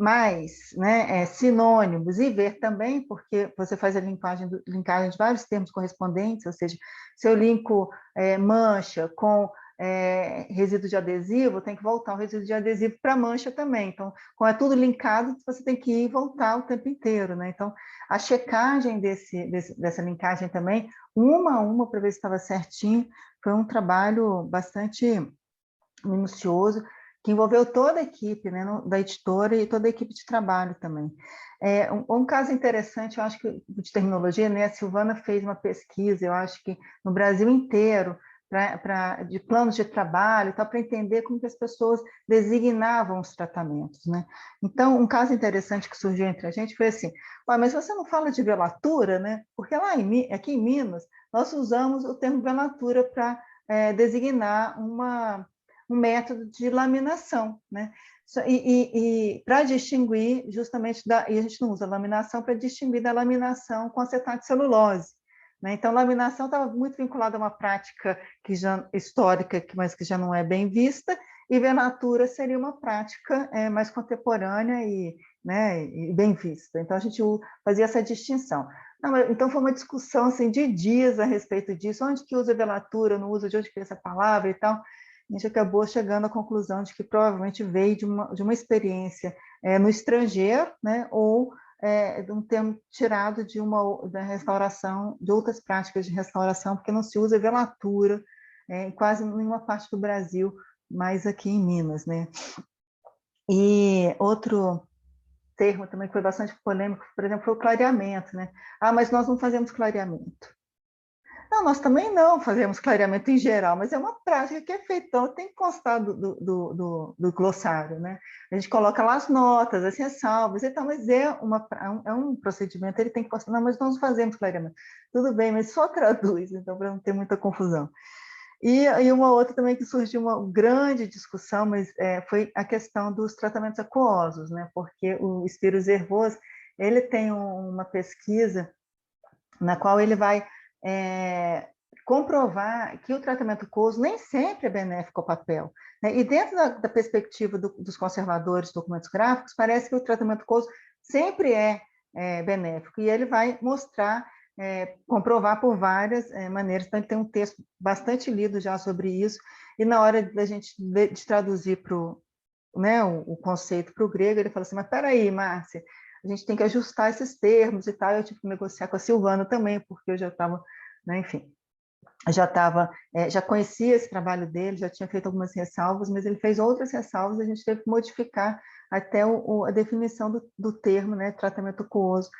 né, sinônimos, e ver também, porque você faz a linkagem de vários termos correspondentes, ou seja, se eu linko mancha com resíduo de adesivo, tem que voltar o resíduo de adesivo para mancha também. Então, como é tudo linkado, você tem que ir e voltar o tempo inteiro, né? Então, a checagem dessa linkagem também, uma a uma, para ver se estava certinho, foi um trabalho bastante minucioso, que envolveu toda a equipe, né, da editora e toda a equipe de trabalho também. Um caso interessante, eu acho que de terminologia, né, a Silvana fez uma pesquisa, eu acho que no Brasil inteiro, de planos de trabalho, para entender como que as pessoas designavam os tratamentos, né? Então, um caso interessante que surgiu entre a gente foi assim: mas você não fala de velatura, né? Porque aqui em Minas, nós usamos o termo velatura para designar um método de laminação, né? E para distinguir justamente e a gente não usa laminação para distinguir da laminação com acetato de celulose, né? Então, laminação estava muito vinculada a uma prática histórica, mas que já não é bem vista, e velatura seria uma prática mais contemporânea né, e bem vista. Então, a gente fazia essa distinção. Então, foi uma discussão assim, de dias a respeito disso, onde que usa velatura, não usa, de onde que é essa palavra e tal. A gente acabou chegando à conclusão de que provavelmente veio de uma experiência no estrangeiro, né, ou de um termo tirado da restauração, de outras práticas de restauração, porque não se usa velatura em quase nenhuma parte do Brasil, mas aqui em Minas, né? E outro termo também que foi bastante polêmico, por exemplo, foi o clareamento, né? Mas nós não fazemos clareamento. Não, nós também não fazemos clareamento em geral, mas é uma prática que é feita, então tem que constar do glossário, né? A gente coloca lá as notas, as ressalvas e tal, mas é um procedimento, ele tem que constar, não, mas nós não fazemos clareamento. Tudo bem, mas só traduz, então, para não ter muita confusão. E uma outra também que surgiu uma grande discussão, mas foi a questão dos tratamentos aquosos, né? Porque o Spyros Zervos, ele tem uma pesquisa na qual ele vai comprovar que o tratamento aquoso nem sempre é benéfico ao papel, né? E dentro da perspectiva dos conservadores de documentos gráficos, parece que o tratamento aquoso sempre é benéfico, e ele vai mostrar, comprovar por várias maneiras. Então, ele tem um texto bastante lido já sobre isso, e na hora da gente de traduzir né, o conceito para o grego, ele fala assim: mas espera aí, Márcia, a gente tem que ajustar esses termos e tal. Eu tive que negociar com a Silvana também, porque eu já estava, né, enfim, já conhecia esse trabalho dele, já tinha feito algumas ressalvas, mas ele fez outras ressalvas, a gente teve que modificar até a definição do termo, né, tratamento aquoso,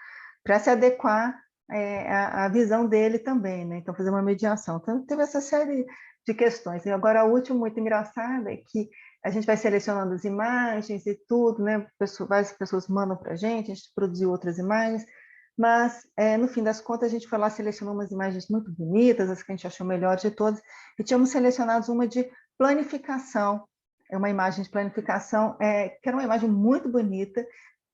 para se adequar à visão dele também, né? Então, fazer uma mediação. Então, teve essa série de questões. E agora, a última, muito engraçada, é que a gente vai selecionando as imagens e tudo, né? Várias pessoas mandam para a gente produziu outras imagens, mas, no fim das contas, a gente foi lá, selecionou umas imagens muito bonitas, as que a gente achou melhores de todas, e tínhamos selecionado uma de planificação, uma imagem de planificação, que era uma imagem muito bonita,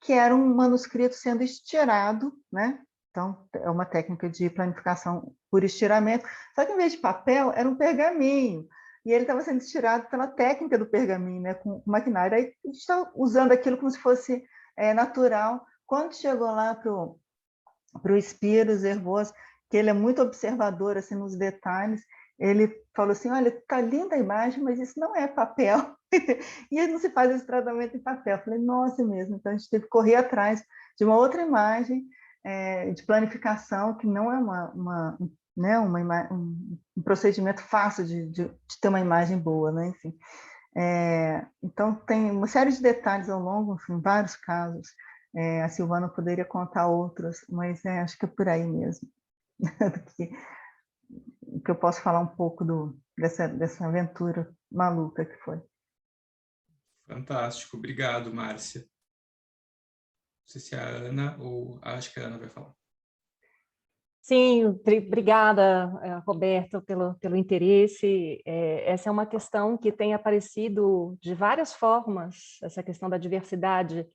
que era um manuscrito sendo estirado, né? Então, é uma técnica de planificação por estiramento, só que em vez de papel, era um pergaminho, e ele estava sendo estirado pela técnica do pergaminho, né, com maquinário. Aí a gente está usando aquilo como se fosse natural. Quando chegou lá para o Spyros Zervos, que ele é muito observador assim, nos detalhes, ele falou assim: olha, está linda a imagem, mas isso não é papel. E não se faz esse tratamento em papel. Eu falei: nossa, mesmo. Então, a gente teve que correr atrás de uma outra imagem de planificação, que não é um procedimento fácil de ter uma imagem boa, né? Enfim. Então, tem uma série de detalhes ao longo, enfim, vários casos. A Silvana poderia contar outros, mas acho que é por aí mesmo que eu posso falar um pouco dessa aventura maluca que foi. Fantástico, obrigado, Márcia. Não sei se é a Ana ou acho que a Ana vai falar. Sim, obrigada, Roberto, pelo interesse. Essa é uma questão que tem aparecido de várias formas, essa questão da diversidade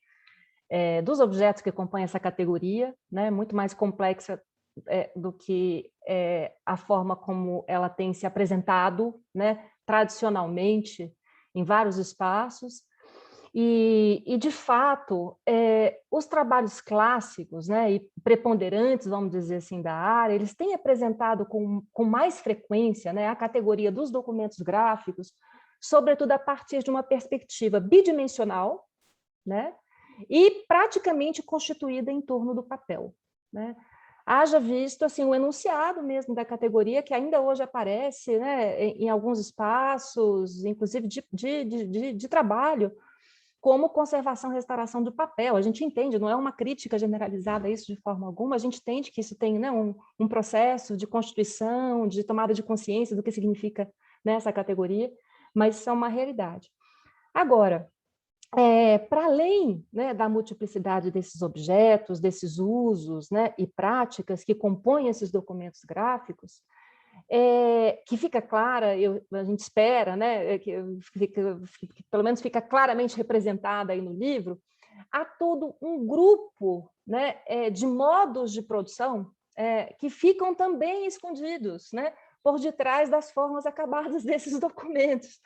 dos objetos que compõem essa categoria, né, muito mais complexa do que a forma como ela tem se apresentado, né, tradicionalmente em vários espaços. E de fato, os trabalhos clássicos, né, e preponderantes, vamos dizer assim, da área, eles têm apresentado com mais frequência, né, a categoria dos documentos gráficos, sobretudo a partir de uma perspectiva bidimensional, né, e praticamente constituída em torno do papel, né? Haja visto assim, o enunciado mesmo da categoria, que ainda hoje aparece, né, em alguns espaços, inclusive de trabalho, como conservação e restauração do papel. A gente entende, não é uma crítica generalizada a isso de forma alguma, a gente entende que isso tem, né, um processo de constituição, de tomada de consciência do que significa, né, essa categoria, mas isso é uma realidade. Agora, para além, né, da multiplicidade desses objetos, desses usos, né, e práticas que compõem esses documentos gráficos, que fica clara, a gente espera, né, que pelo menos fica claramente representada aí no livro, há todo um grupo, né, de modos de produção que ficam também escondidos, né, por detrás das formas acabadas desses documentos,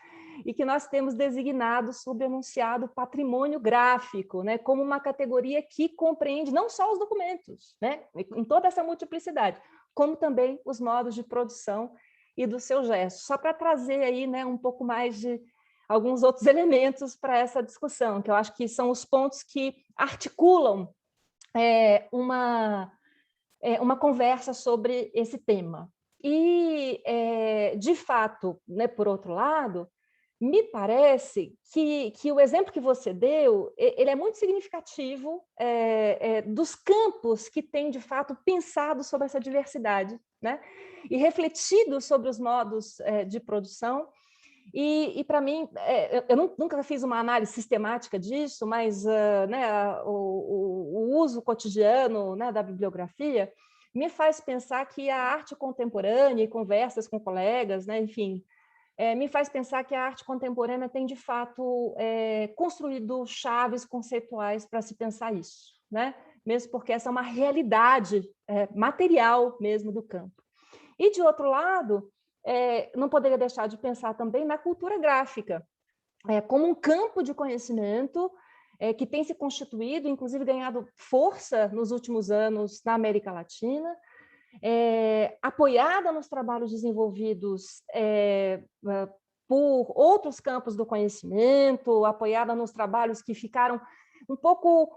e que nós temos designado sob o enunciado patrimônio gráfico, né, como uma categoria que compreende não só os documentos, né, em toda essa multiplicidade, como também os modos de produção e do seu gesto. Só para trazer aí, né, um pouco mais de alguns outros elementos para essa discussão, que eu acho que são os pontos que articulam uma conversa sobre esse tema. E, de fato, né, por outro lado, me parece que o exemplo que você deu, ele é muito significativo dos campos que têm, de fato, pensado sobre essa diversidade, né? E refletido sobre os modos de produção. E para mim, eu nunca fiz uma análise sistemática disso, mas né, o uso cotidiano, né, da bibliografia me faz pensar que a arte contemporânea e conversas com colegas, né, enfim, me faz pensar que a arte contemporânea tem, de fato, construído chaves conceituais para se pensar isso, né? Mesmo porque essa é uma realidade material mesmo do campo. E, de outro lado, não poderia deixar de pensar também na cultura gráfica, como um campo de conhecimento que tem se constituído, inclusive ganhado força nos últimos anos na América Latina, apoiada nos trabalhos desenvolvidos por outros campos do conhecimento, apoiada nos trabalhos que ficaram um pouco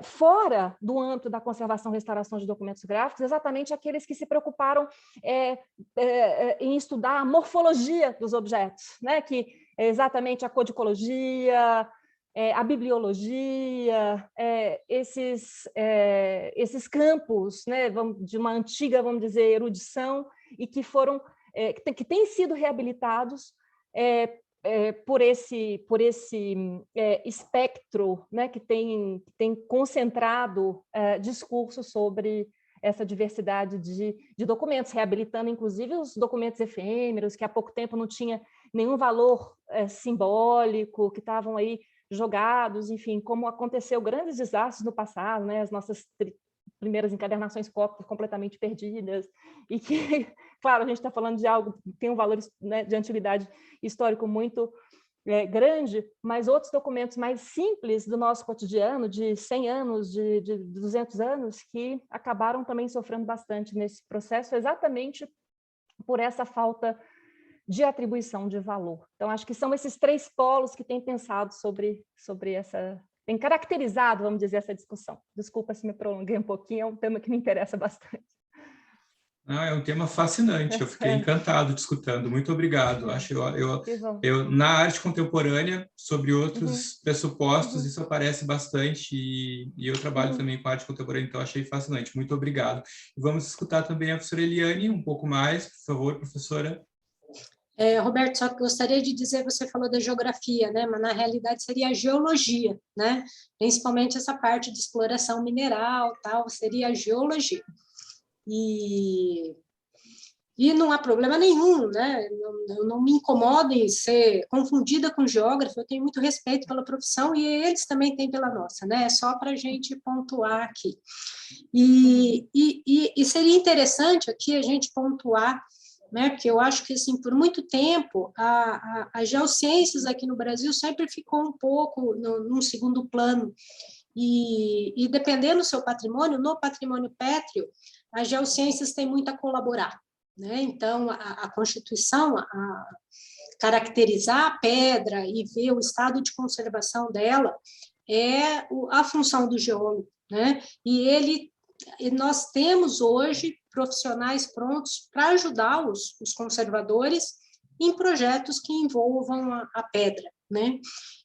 fora do âmbito da conservação e restauração de documentos gráficos, exatamente aqueles que se preocuparam em estudar a morfologia dos objetos, né? Que é exatamente a codicologia, a bibliologia, esses campos, né, de uma antiga, vamos dizer, erudição, e que foram, que têm sido reabilitados por esse espectro, né, que tem concentrado discursos sobre essa diversidade de documentos, reabilitando, inclusive, os documentos efêmeros, que há pouco tempo não tinha nenhum valor simbólico, que estavam aí jogados, enfim, como aconteceu grandes desastres no passado, né? As nossas primeiras encadernações completamente perdidas, e que, claro, a gente está falando de algo que tem um valor, né, de antiguidade histórico muito grande, mas outros documentos mais simples do nosso cotidiano, de 100 anos, de 200 anos, que acabaram também sofrendo bastante nesse processo, exatamente por essa falta de atribuição de valor. Então, acho que são esses três polos que têm pensado sobre essa... tem caracterizado, vamos dizer, essa discussão. Desculpa se me prolonguei um pouquinho, é um tema que me interessa bastante. É um tema fascinante, eu fiquei encantado escutando. Muito obrigado. Acho eu na arte contemporânea, sobre outros pressupostos, isso aparece bastante, e eu trabalho também com arte contemporânea, então achei fascinante. Muito obrigado. E vamos escutar também a professora Eliane um pouco mais, por favor, professora. Roberto, só que gostaria de dizer, você falou da geografia, né? Mas na realidade seria a geologia, né? Principalmente essa parte de exploração mineral, tal, seria a geologia. E não há problema nenhum, né? Eu não me incomodo em ser confundida com geógrafo, eu tenho muito respeito pela profissão e eles também têm pela nossa, né? É só para a gente pontuar aqui. E seria interessante aqui a gente pontuar né? Porque eu acho que, assim, por muito tempo, a geociências aqui no Brasil sempre ficou um pouco num segundo plano, e dependendo do seu patrimônio, no patrimônio pétreo, as geociências têm muito a colaborar, né? Então, a Constituição, caracterizar a pedra e ver o estado de conservação dela é a função do geólogo, né? E nós temos hoje profissionais prontos para ajudar os conservadores em projetos que envolvam a pedra, né?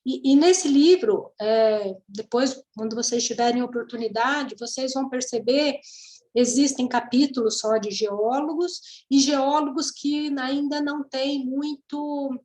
E nesse livro, depois, quando vocês tiverem oportunidade, vocês vão perceber, existem capítulos só de geólogos, e geólogos que ainda não têm muito...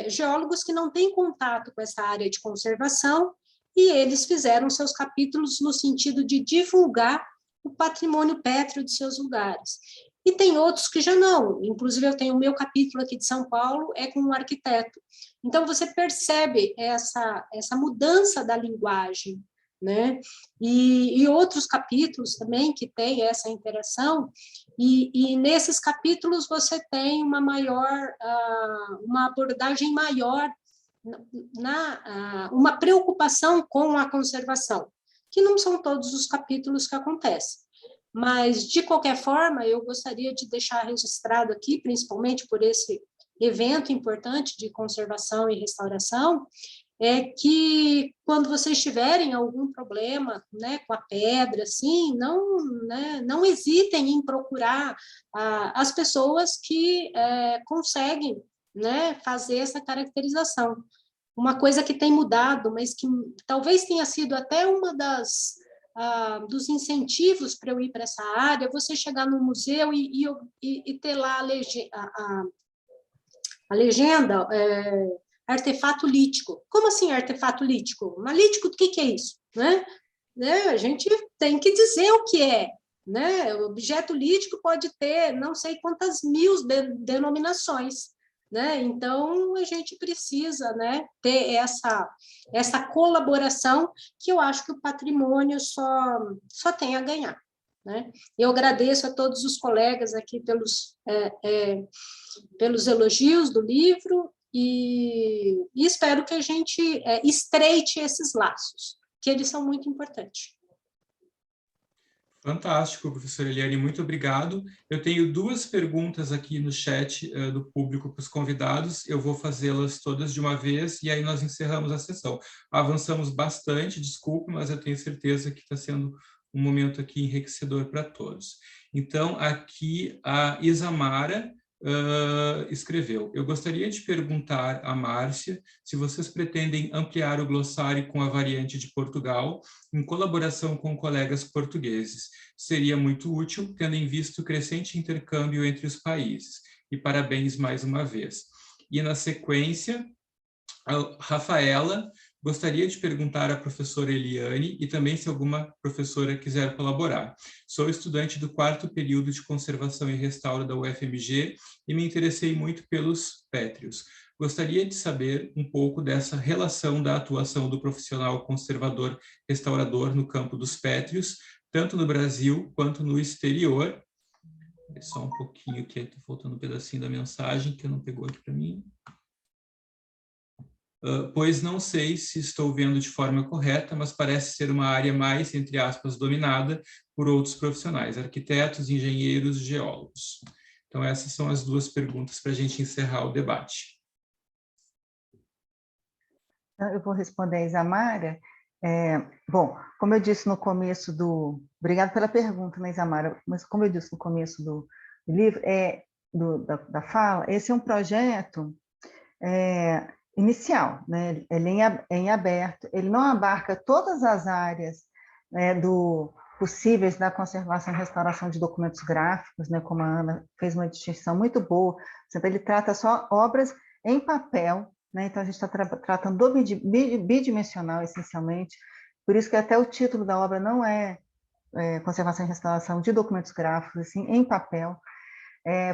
geólogos que não têm contato com essa área de conservação, e eles fizeram seus capítulos no sentido de divulgar o patrimônio pétreo de seus lugares. E tem outros que já não, inclusive eu tenho o meu capítulo aqui de São Paulo, é com um arquiteto. Então, você percebe essa mudança da linguagem, né? E outros capítulos também que tem essa interação, e nesses capítulos você tem uma abordagem maior, uma preocupação com a conservação, que não são todos os capítulos que acontecem. Mas, de qualquer forma, eu gostaria de deixar registrado aqui, principalmente por esse evento importante de conservação e restauração, é que quando vocês tiverem algum problema, né, com a pedra, assim, não hesitem em procurar as pessoas que conseguem, né, fazer essa caracterização. Uma coisa que tem mudado, mas que talvez tenha sido até uma dos incentivos para eu ir para essa área, você chegar no museu e ter lá a legenda, artefato lítico. Como assim artefato lítico? Mas lítico, o que é isso? Né? A gente tem que dizer o que é. Né? O objeto lítico pode ter não sei quantas mil denominações. Né? Então, a gente precisa, né, ter essa colaboração, que eu acho que o patrimônio só tem a ganhar. Né? Eu agradeço a todos os colegas aqui pelos elogios do livro, e espero que a gente estreite esses laços, que eles são muito importantes. Fantástico, professora Eliane, muito obrigado. Eu tenho duas perguntas aqui no chat do público para os convidados, eu vou fazê-las todas de uma vez e aí nós encerramos a sessão. Avançamos bastante, desculpe, mas eu tenho certeza que está sendo um momento aqui enriquecedor para todos. Então, aqui a Isamara escreveu: eu gostaria de perguntar a Márcia se vocês pretendem ampliar o glossário com a variante de Portugal em colaboração com colegas portugueses. Seria muito útil, tendo em vista o crescente intercâmbio entre os países. E parabéns mais uma vez. E na sequência, a Rafaela gostaria de perguntar à professora Eliane e também se alguma professora quiser colaborar. Sou estudante do 4º período de Conservação e Restauro da UFMG e me interessei muito pelos pétreos. Gostaria de saber um pouco dessa relação da atuação do profissional conservador restaurador no campo dos pétreos, tanto no Brasil quanto no exterior. Só um pouquinho que está faltando um pedacinho da mensagem que eu não pegou aqui para mim. Pois não sei se estou vendo de forma correta, mas parece ser uma área mais, entre aspas, dominada por outros profissionais, arquitetos, engenheiros, geólogos. Então, essas são as duas perguntas para a gente encerrar o debate. Eu vou responder a Isamara. Bom, como eu disse no começo do... Obrigada pela pergunta, né, Isamara? Mas como eu disse no começo do livro, da fala, esse é um projeto inicial, né? Ele é em aberto, ele não abarca todas as áreas, né, possíveis da conservação e restauração de documentos gráficos, né, como a Ana fez uma distinção muito boa, ele trata só obras em papel, né, então a gente está tratando do bidimensional, essencialmente, por isso que até o título da obra não é conservação e restauração de documentos gráficos, assim, em papel,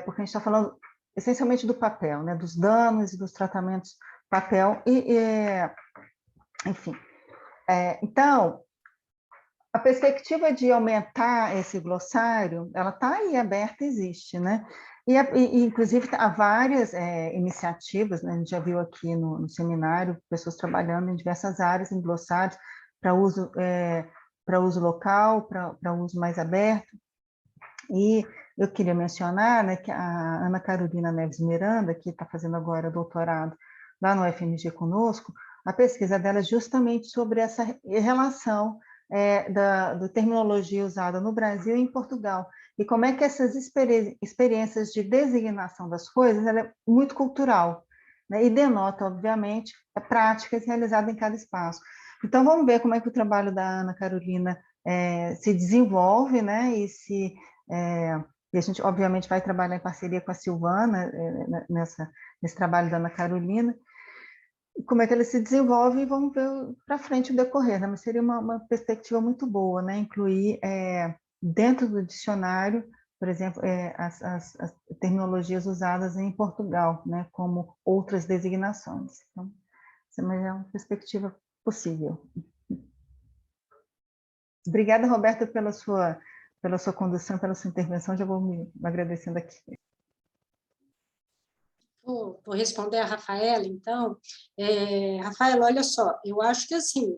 porque a gente está falando essencialmente do papel, né, dos danos e dos tratamentos papel, enfim. Então, a perspectiva de aumentar esse glossário, ela está aí aberta, existe, né? Inclusive, há várias iniciativas, né? A gente já viu aqui no seminário, pessoas trabalhando em diversas áreas, em glossários, para uso local, para uso mais aberto. E eu queria mencionar, né, que a Ana Carolina Neves Miranda, que está fazendo agora doutorado lá no UFMG conosco, a pesquisa dela é justamente sobre essa relação da terminologia usada no Brasil e em Portugal, e como é que essas experiências de designação das coisas, ela é muito cultural, né, e denota, obviamente, práticas realizadas em cada espaço. Então, vamos ver como é que o trabalho da Ana Carolina se desenvolve, né, e a gente, obviamente, vai trabalhar em parceria com a Silvana nesse trabalho da Ana Carolina, como é que ele se desenvolve, e vamos ver para frente o decorrer, né? Mas seria uma perspectiva muito boa, né? Incluir dentro do dicionário, por exemplo, as terminologias usadas em Portugal, né? Como outras designações. Então, essa é uma perspectiva possível. Obrigada, Roberta, pela sua condução, pela sua intervenção. Já vou me agradecendo aqui. Vou responder a Rafaela, então. Rafaela, olha só, eu acho que, assim,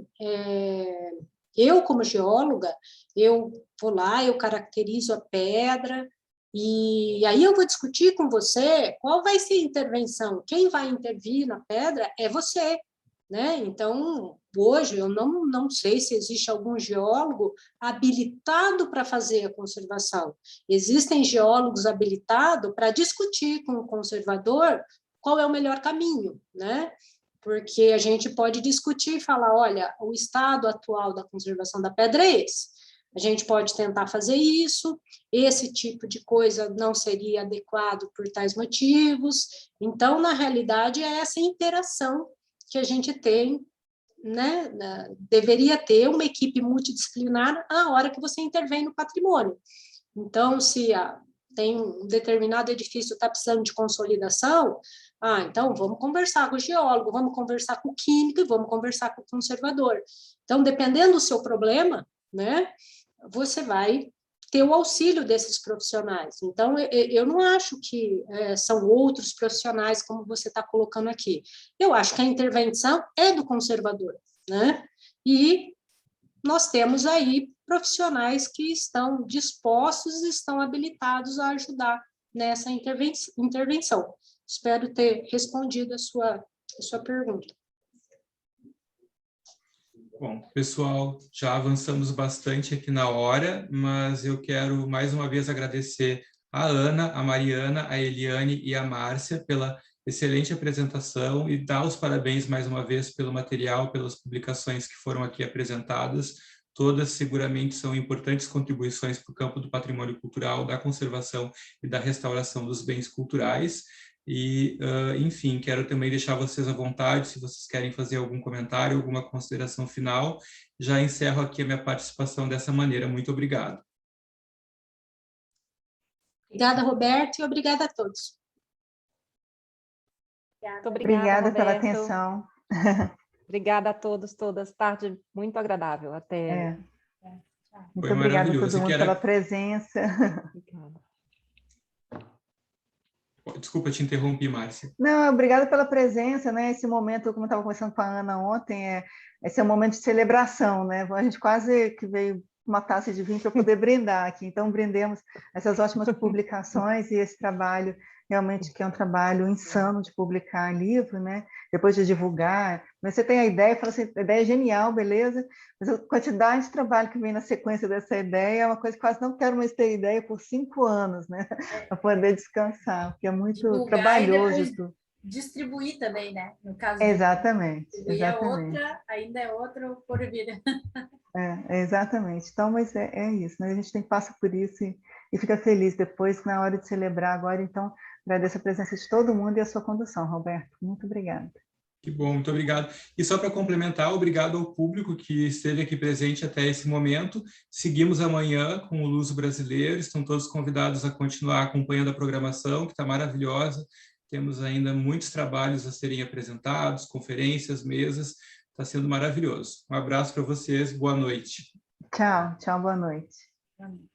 eu, como geóloga, eu vou lá, eu caracterizo a pedra, e aí eu vou discutir com você qual vai ser a intervenção. Quem vai intervir na pedra é você, né? Então, hoje, eu não sei se existe algum geólogo habilitado para fazer a conservação. Existem geólogos habilitados para discutir com o conservador qual é o melhor caminho, né? Porque a gente pode discutir e falar, olha, o estado atual da conservação da pedra é esse. A gente pode tentar fazer isso, esse tipo de coisa não seria adequado por tais motivos. Então, na realidade, é essa interação que a gente tem, né? Deveria ter uma equipe multidisciplinar a hora que você intervém no patrimônio. Então, se tem um determinado edifício que está precisando de consolidação, então vamos conversar com o geólogo, vamos conversar com o químico e vamos conversar com o conservador. Então, dependendo do seu problema, né, você vai ter o auxílio desses profissionais. Então, eu não acho que são outros profissionais, como você está colocando aqui. Eu acho que a intervenção é do conservador, né? E nós temos aí profissionais que estão dispostos e estão habilitados a ajudar nessa intervenção. Espero ter respondido a sua pergunta. Bom, pessoal, já avançamos bastante aqui na hora, mas eu quero mais uma vez agradecer a Ana, a Mariana, a Eliane e a Márcia pela excelente apresentação e dar os parabéns mais uma vez pelo material, pelas publicações que foram aqui apresentadas. Todas seguramente são importantes contribuições para o campo do patrimônio cultural, da conservação e da restauração dos bens culturais. E, enfim, quero também deixar vocês à vontade, se vocês querem fazer algum comentário, alguma consideração final. Já encerro aqui a minha participação dessa maneira. Muito obrigado. Obrigada, Roberto, e obrigada a todos. Muito obrigada pela atenção. Obrigada a todos, todas. Tarde muito agradável. Até. Muito obrigada a todo mundo pela presença. Obrigada. Desculpa, te interrompi, Márcia. Não, obrigada pela presença, né? Esse momento, como eu estava conversando com a Ana ontem, esse é um momento de celebração, né? A gente quase que veio uma taça de vinho para poder brindar aqui. Então, brindemos essas ótimas publicações e esse trabalho, realmente, que é um trabalho insano de publicar livro, né? Depois de divulgar. Mas você tem a ideia, fala assim, a ideia é genial, beleza? Mas a quantidade de trabalho que vem na sequência dessa ideia é uma coisa que quase não quero mais ter ideia por 5 anos, né? Para poder descansar, porque é muito divulgar trabalhoso. Distribuir também, né? No caso exatamente, exatamente. Ainda é outra por vida. Exatamente. Então, mas é isso, né? A gente passa por isso e fica feliz depois, na hora de celebrar agora. Então, agradeço a presença de todo mundo e a sua condução, Roberto. Muito obrigada. Que bom, muito obrigado. E só para complementar, obrigado ao público que esteve aqui presente até esse momento. Seguimos amanhã com o Luso Brasileiro, estão todos convidados a continuar acompanhando a programação, que está maravilhosa. Temos ainda muitos trabalhos a serem apresentados, conferências, mesas, está sendo maravilhoso. Um abraço para vocês, boa noite. Tchau, boa noite. Amém.